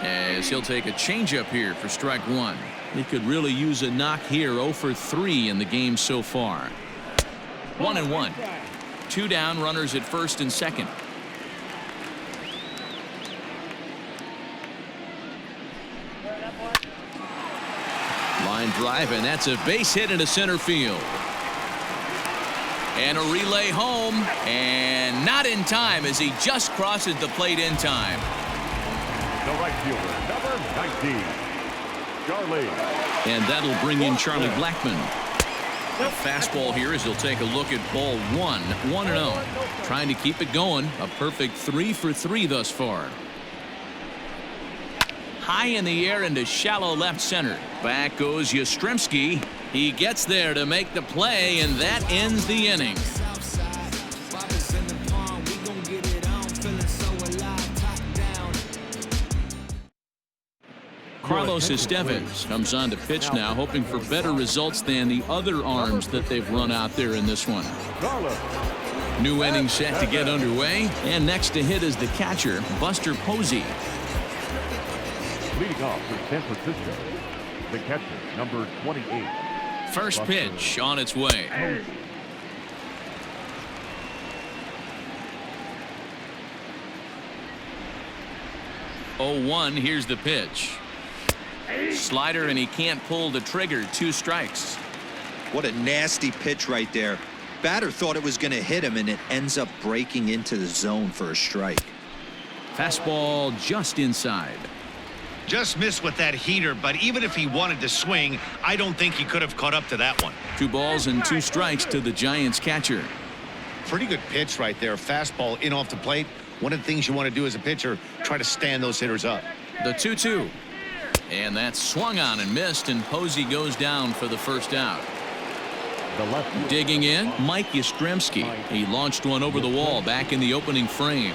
as he'll take a changeup here for strike 1. He could really use a knock here. 0 for 3 in the game so far. 1-1. 2 down, runners at first and second. Line drive, and that's a base hit into center field. And a relay home, and not in time as he just crosses the plate in time. The right fielder, number 19, Charlie. And that'll bring in Charlie Blackmon. The fastball here as he'll take a look at ball 1, 1-0. Trying to keep it going. A perfect 3 for 3 thus far. High in the air into shallow left center. Back goes Yastrzemski. He gets there to make the play, and that ends the inning. Carlos Estevez comes on to pitch now, hoping for better results than the other arms that they've run out there in this one. New inning set to get underway, and next to hit is the catcher, Buster Posey. Leading off for San Francisco, the catcher, number 28. First pitch on its way. Oh, 1, here's the pitch. Slider, and he can't pull the trigger. 2 strikes. What a nasty pitch right there. Batter thought it was going to hit him, and it ends up breaking into the zone for a strike. Fastball just inside. Just missed with that heater, but even if he wanted to swing, I don't think he could have caught up to that one. 2 balls and 2 strikes to the Giants catcher. Pretty good pitch right there. Fastball in off the plate. One of the things you want to do as a pitcher, try to stand those hitters up. The 2-2. And that's swung on and missed, and Posey goes down for the first out. The left. Digging in, Mike Yastrzemski. He launched one over the wall back in the opening frame.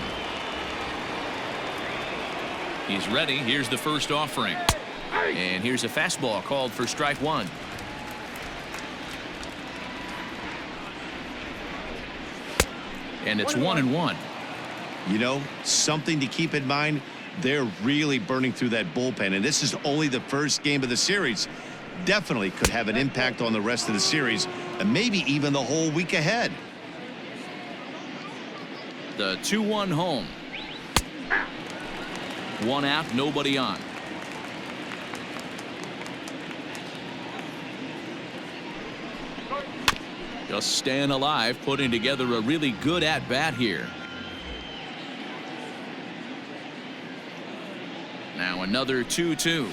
He's ready. Here's the first offering. And here's a fastball called for strike 1. And it's 1-1. You know, something to keep in mind. They're really burning through that bullpen, and this is only the first game of the series. Definitely could have an impact on the rest of the series, and maybe even the whole week ahead. The 2-1 home. 1 out, nobody on. Just staying alive, putting together a really good at-bat here. Now another 2-2.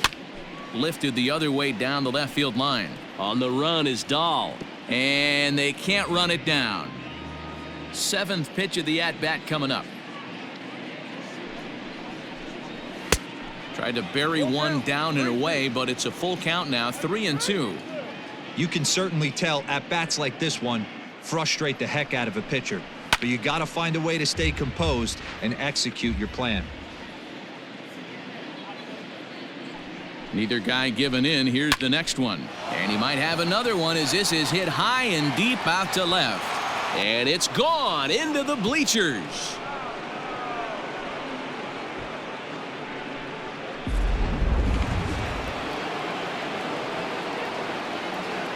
Lifted the other way down the left field line. On the run is Dahl. And they can't run it down. 7th pitch of the at-bat coming up. Tried to bury one down and away, but it's a full count now, 3-2. You can certainly tell at-bats like this one frustrate the heck out of a pitcher. But you got to find a way to stay composed and execute your plan. Neither guy giving in. Here's the next one. And he might have another one as this is hit high and deep out to left. And it's gone into the bleachers.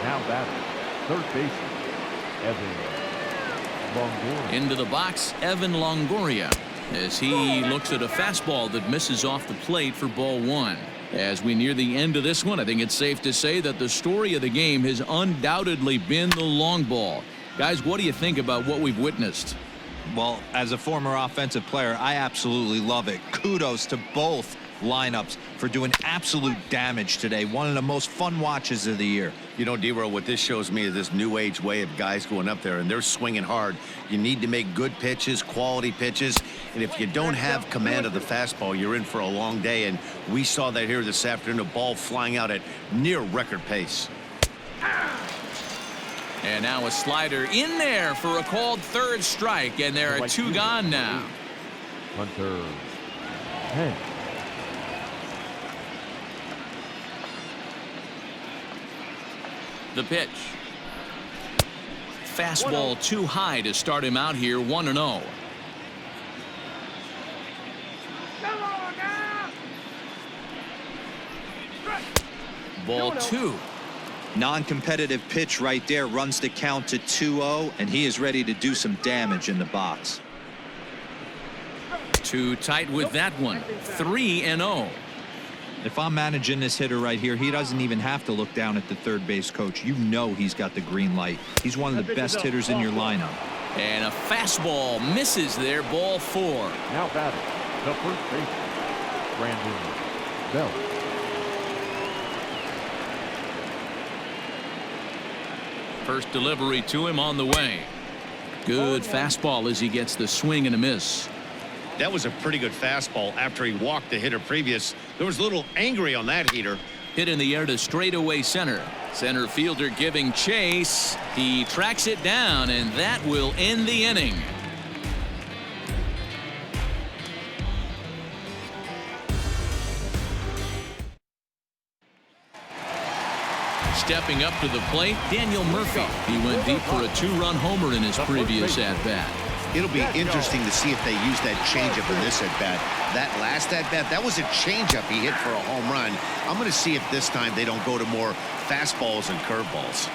Now batting, third baseman, Evan Longoria. Into the box, Evan Longoria, as he looks at a fastball that misses off the plate for ball 1. As we near the end of this one, I think it's safe to say that the story of the game has undoubtedly been the long ball. Guys, what do you think about what we've witnessed? Well, as a former offensive player, I absolutely love it. Kudos to both lineups for doing absolute damage today. One of the most fun watches of the year. You know, D-Row, what this shows me is this new age way of guys going up there and they're swinging hard. You need to make good pitches, quality pitches, and if you don't have command of the fastball, you're in for a long day, and we saw that here this afternoon, a ball flying out at near record pace. And now a slider in there for a called 3rd strike, and there are 2 gone now. Hunter 10. The pitch. Fastball too high to start him out here, 1-0. Ball 2. Non-competitive pitch right there, runs the count to 2-0, and he is ready to do some damage in the box. Too tight with that one. 3-0. If I'm managing this hitter right here, he doesn't even have to look down at the third base coach. You know he's got the green light. He's one of the best hitters in your lineup. And a fastball misses there, ball 4. Now batting, the first baseman, Brandon Bell. First delivery to him on the way. Good fastball as he gets the swing and a miss. That was a pretty good fastball after he walked the hitter previous. There was a little angry on that heater. Hit in the air to straightaway center. Center fielder giving chase. He tracks it down, and that will end the inning. Stepping up to the plate, Daniel Murphy. He went deep for a 2-run homer in his previous at-bat. It'll be interesting to see if they use that changeup in this at-bat. That last at-bat, that was a changeup he hit for a home run. I'm going to see if this time they don't go to more fastballs and curveballs.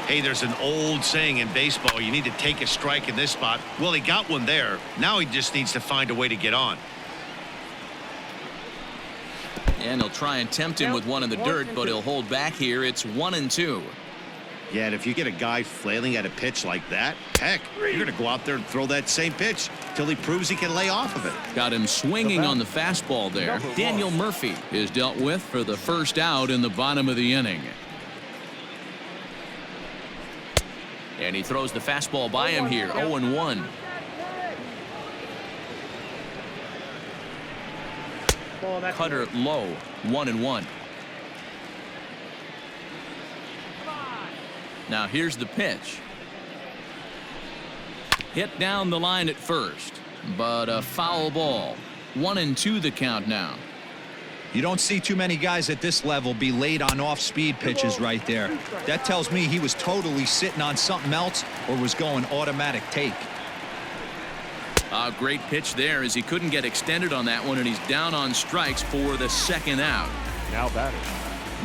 Hey, there's an old saying in baseball, you need to take a strike in this spot. Well, he got one there. Now he just needs to find a way to get on. And he'll try and tempt him with one in the dirt, but he'll hold back here. It's 1-2. Yeah, and if you get a guy flailing at a pitch like that, heck, you're going to go out there and throw that same pitch till he proves he can lay off of it. Got him swinging on the fastball there. Daniel Murphy is dealt with for the first out in the bottom of the inning. And he throws the fastball by him here. 0-1. Cutter low. 1-1. Now here's the pitch. Hit down the line at first, but a foul ball. 1-2 the count now. You don't see too many guys at this level be late on off-speed pitches right there. That tells me he was totally sitting on something else or was going automatic take. A great pitch there as he couldn't get extended on that one, and he's down on strikes for the second out. Now batting.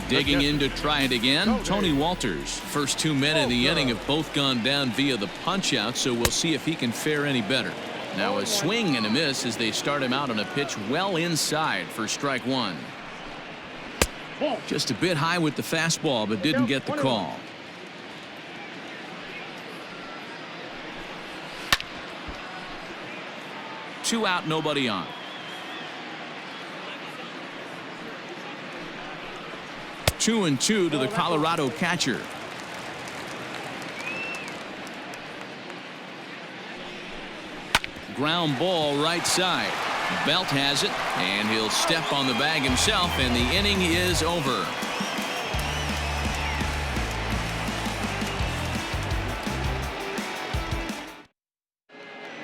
Digging in to try it again, Tony Walters. First 2 men in the inning have both gone down via the punch-out, so we'll see if he can fare any better. Now a swing and a miss as they start him out on a pitch well inside for strike one. Just a bit high with the fastball, but didn't get the call. Two out, nobody on. 2-2 to the Colorado catcher. Ground ball right side. Belt has it, and he'll step on the bag himself, and the inning is over.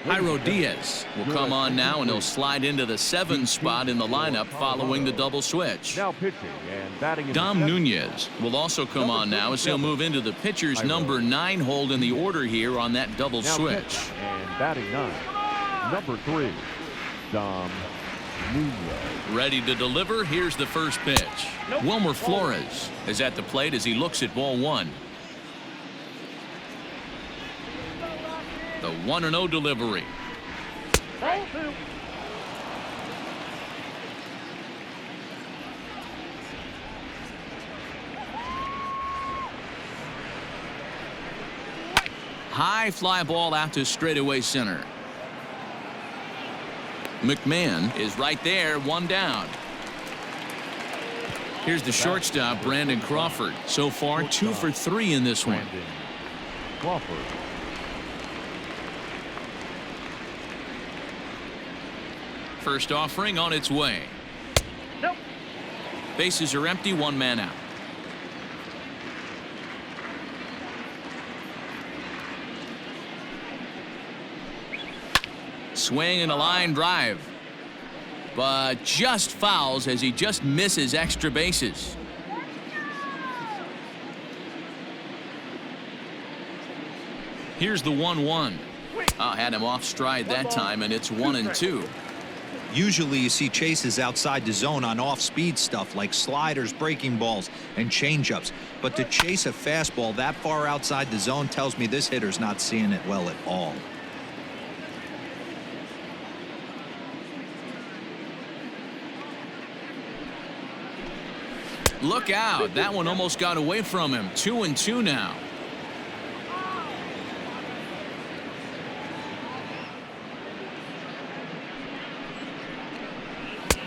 Jairo Diaz will come on now, and he'll slide into the 7 spot in the lineup following the double switch. Now pitching and batting. Dom Nunez will also come on now as he'll move into the pitcher's number 9 hold in the order here on that double switch. And batting 9, number 3, Dom Nunez. Ready to deliver. Here's the first pitch. Wilmer Flores is at the plate as he looks at ball 1. The 1-0 delivery. High fly ball out to straightaway center. McMahon is right there, 1 down. Here's the shortstop, Brandon Crawford. So far 2 for 3 in this one. Crawford. First offering on its way. Nope. Bases are empty, 1 man out. Swing and a line drive, but just fouls as he just misses extra bases. Here's the 1-1. Had him off stride that time, and it's 1-2. Usually you see chases outside the zone on off-speed stuff like sliders, breaking balls, and changeups. But to chase a fastball that far outside the zone tells me this hitter's not seeing it well at all. Look out. That one almost got away from him. 2-2 now.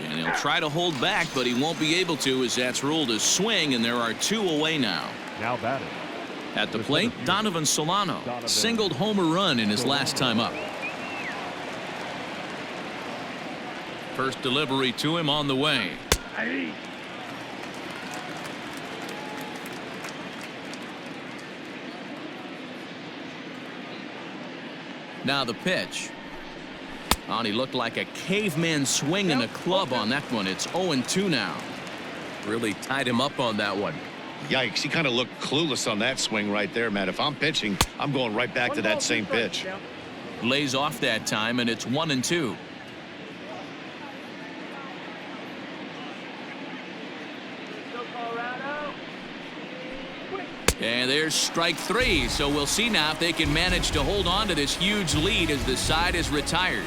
And he'll try to hold back, but he won't be able to as that's ruled a swing, and there are 2 away now. Now batting, At the plate, Donovan Solano singled home a run in his last time up. First delivery to him on the way. Now the pitch. Oh, he looked like a caveman swinging a club on that one. It's 0-2 now. Really tied him up on that one. Yikes, he kind of looked clueless on that swing right there, Matt. If I'm pitching, I'm going right back to that same pitch. Lays off that time, and it's 1-2. And there's strike three, so we'll see now if they can manage to hold on to this huge lead as the side is retired.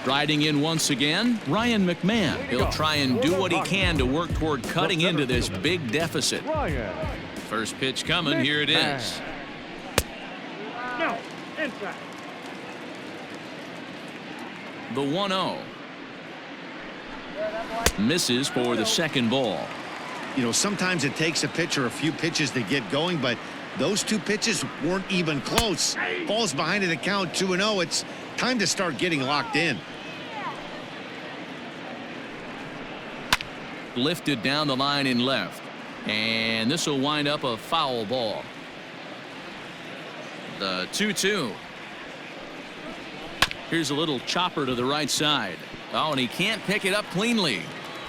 Striding in once again, Ryan McMahon. He'll try and do what he can to work toward cutting into this big deficit. First pitch coming, here it is. No, inside. The 1-0. Misses for the second ball. You know, sometimes it takes a pitcher a few pitches to get going, but those two pitches weren't even close. Ball's behind in the count 2-0. It's time to start getting locked in. Lifted down the line in left, and this will wind up a foul ball. The 2-2. Here's a little chopper to the right side. Oh, and he can't pick it up cleanly,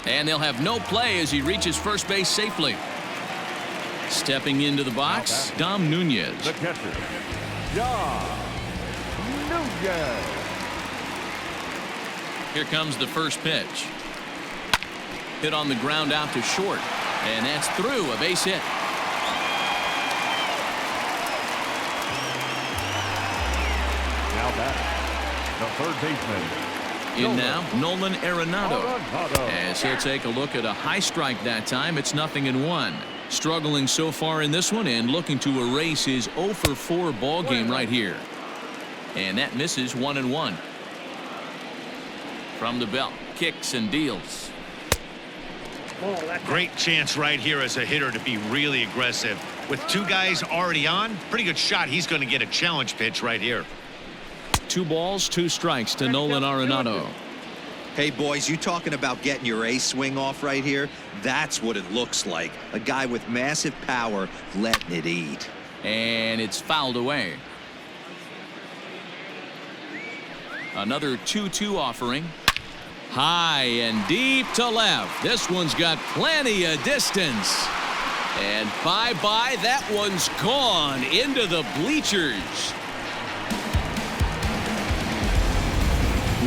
and they'll have no play as he reaches first base safely. Stepping into the box, Dom Nunez. The catcher, Dom Nunez. Here comes the first pitch. Hit on the ground out to short, and that's through, a base hit. Now back, the third baseman. In now, Nolan Arenado, as he'll take a look at a high strike that time. It's 0-1. Struggling so far in this one and looking to erase his 0-for-4 ball game right here. And that misses 1-1. From the belt, kicks and deals. Great chance right here as a hitter to be really aggressive. With two guys already on, pretty good shot. He's going to get a challenge pitch right here. 2 balls, 2 strikes to Nolan Arenado. Hey, boys, you talking about getting your ace swing off right here? That's what it looks like. A guy with massive power letting it eat. And it's fouled away. Another 2-2 offering. High and deep to left. This one's got plenty of distance. And bye-bye, that one's gone into the bleachers.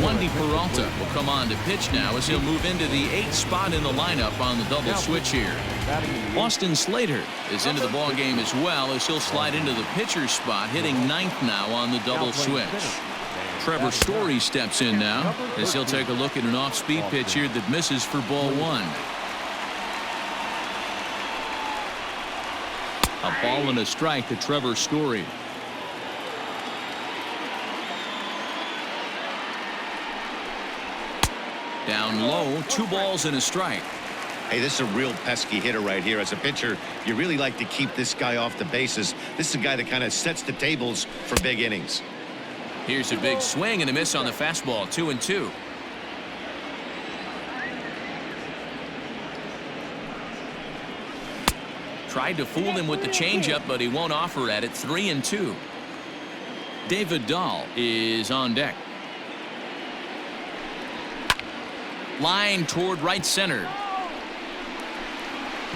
Wandy Peralta will come on to pitch now as he'll move into the 8th spot in the lineup on the double switch here. Austin Slater is into the ball game as well as he'll slide into the pitcher's spot, hitting 9th now on the double switch. Trevor Story steps in now as he'll take a look at an off-speed pitch here that misses for ball 1. A ball and a strike to Trevor Story. Down low, 2 balls and a strike. Hey, this is a real pesky hitter right here. As a pitcher, you really like to keep this guy off the bases. This is a guy that kind of sets the tables for big innings. Here's a big swing and a miss on the fastball, 2-2. Tried to fool him with the changeup, but he won't offer at it, 3-2. David Dahl is on deck. Line toward right center.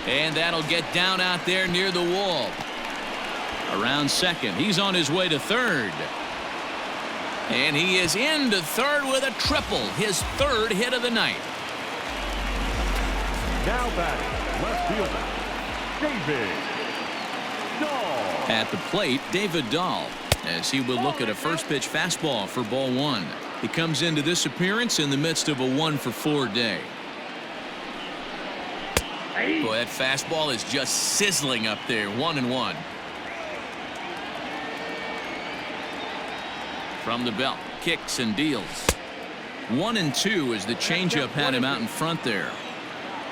And that'll get down out there near the wall. Around second. He's on his way to third. And he is into third with a triple. His 3rd hit of the night. Now batting, left fielder, David Dahl. At the plate, David Dahl, as he will look at a first pitch fastball for ball 1. He comes into this appearance in the midst of a 1-for-4 day. Boy, that fastball is just sizzling up there. 1-1. From the belt, kicks and deals. 1-2 as the changeup had him out in front there.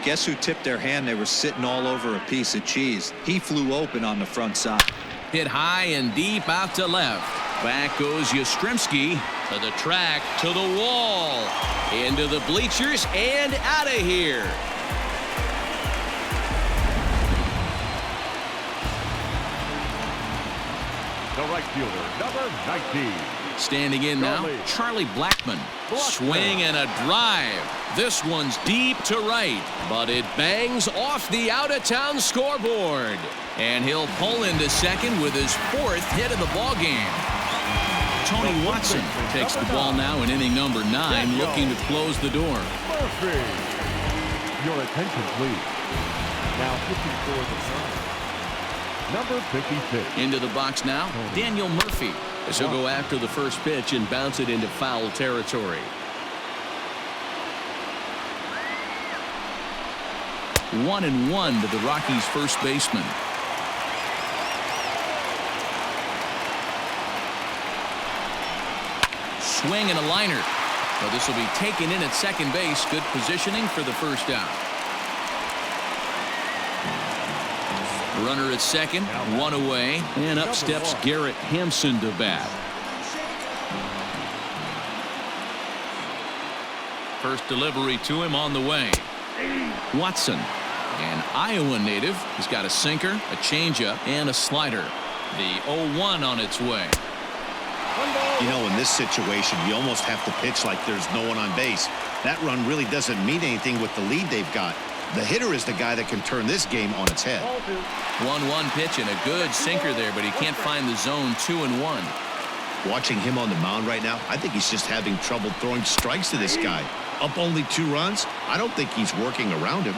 Guess who tipped their hand? They were sitting all over a piece of cheese. He flew open on the front side. Hit high and deep out to left. Back goes Yastrzemski to the track, to the wall, into the bleachers, and out of here. The right fielder, number 19. Standing in now, Charlie Blackmon. Swing and a drive. This one's deep to right, but it bangs off the out-of-town scoreboard. And he'll pull into second with his 4th hit of the ballgame. Tony Watson takes the ball now in inning number 9, looking to close the door. Murphy. Your attention, please. Now pitching for the side. Number 56. Into the box now, Daniel Murphy, as he'll go after the first pitch and bounce it into foul territory. 1-1 to the Rockies' first baseman. Swing and a liner. So this will be taken in at second base. Good positioning for the first out. Runner at second, 1 away, and up steps Garrett Hampson to bat. First delivery to him on the way. Watson, an Iowa native. He's got a sinker, a changeup, and a slider. The 0-1 on its way. You know, in this situation, you almost have to pitch like there's no one on base. That run really doesn't mean anything with the lead they've got. The hitter is the guy that can turn this game on its head. 1-1 pitch and a good sinker there, but he can't find the zone. 2-1. Watching him on the mound right now, I think he's just having trouble throwing strikes to this guy. Up only 2 runs, I don't think he's working around him.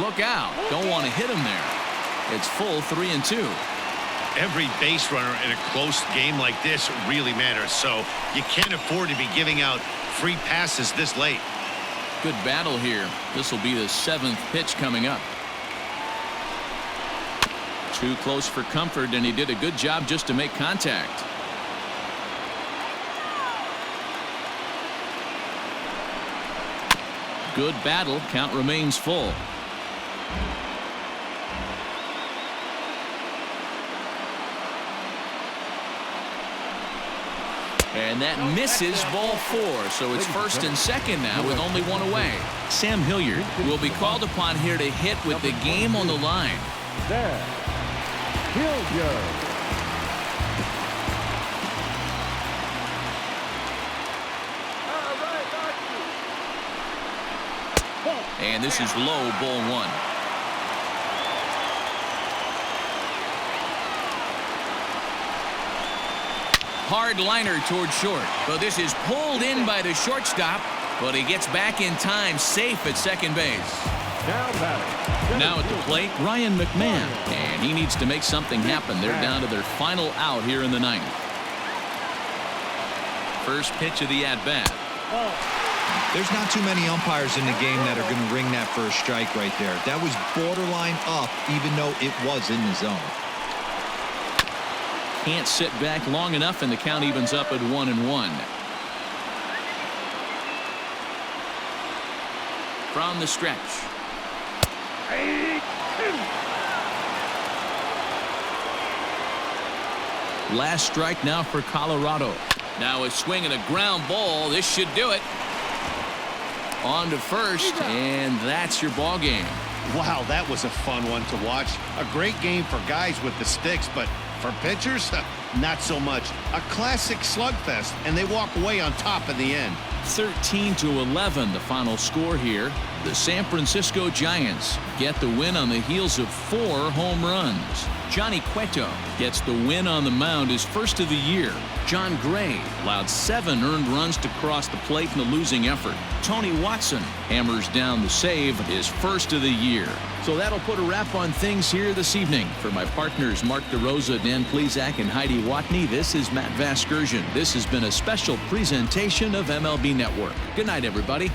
Look out. Don't want to hit him there. It's full 3-2. Every base runner in a close game like this really matters, so you can't afford to be giving out free passes this late. Good battle here. This will be the 7th pitch coming up. Too close for comfort, and he did a good job just to make contact. Good battle. Count remains full. And that misses ball 4, so it's first and second now with only 1 away. Sam Hilliard will be called upon here to hit with the game on the line. There. Hilliard. And this is low, ball 1. Hard liner toward short, but this is pulled in by the shortstop, but he gets back in time, safe at second base. Now at the plate, Ryan McMahon, and he needs to make something happen. They're down to their final out here in the 9th. First pitch of the at-bat. There's not too many umpires in the game that are going to ring that first strike right there. That was borderline up, even though it was in the zone. Can't sit back long enough, and the count evens up at 1-1. From the stretch. Last strike now for Colorado. Now a swing and a ground ball. This should do it. On to first, and that's your ball game. Wow, that was a fun one to watch. A great game for guys with the sticks, but for pitchers, not so much. A classic slugfest, and they walk away on top in the end. 13-11, the final score here. The San Francisco Giants get the win on the heels of 4 home runs. Johnny Cueto gets the win on the mound, his first of the year. John Gray allowed 7 earned runs to cross the plate in a losing effort. Tony Watson hammers down the save, his first of the year. So that'll put a wrap on things here this evening. For my partners Mark DeRosa, Dan Plesac, and Heidi Watney, this is Matt Vasgersian. This has been a special presentation of MLB Network. Good night, everybody.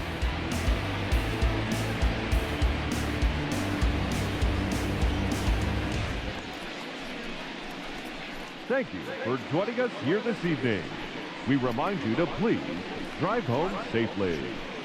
Thank you for joining us here this evening. We remind you to please Drive home safely.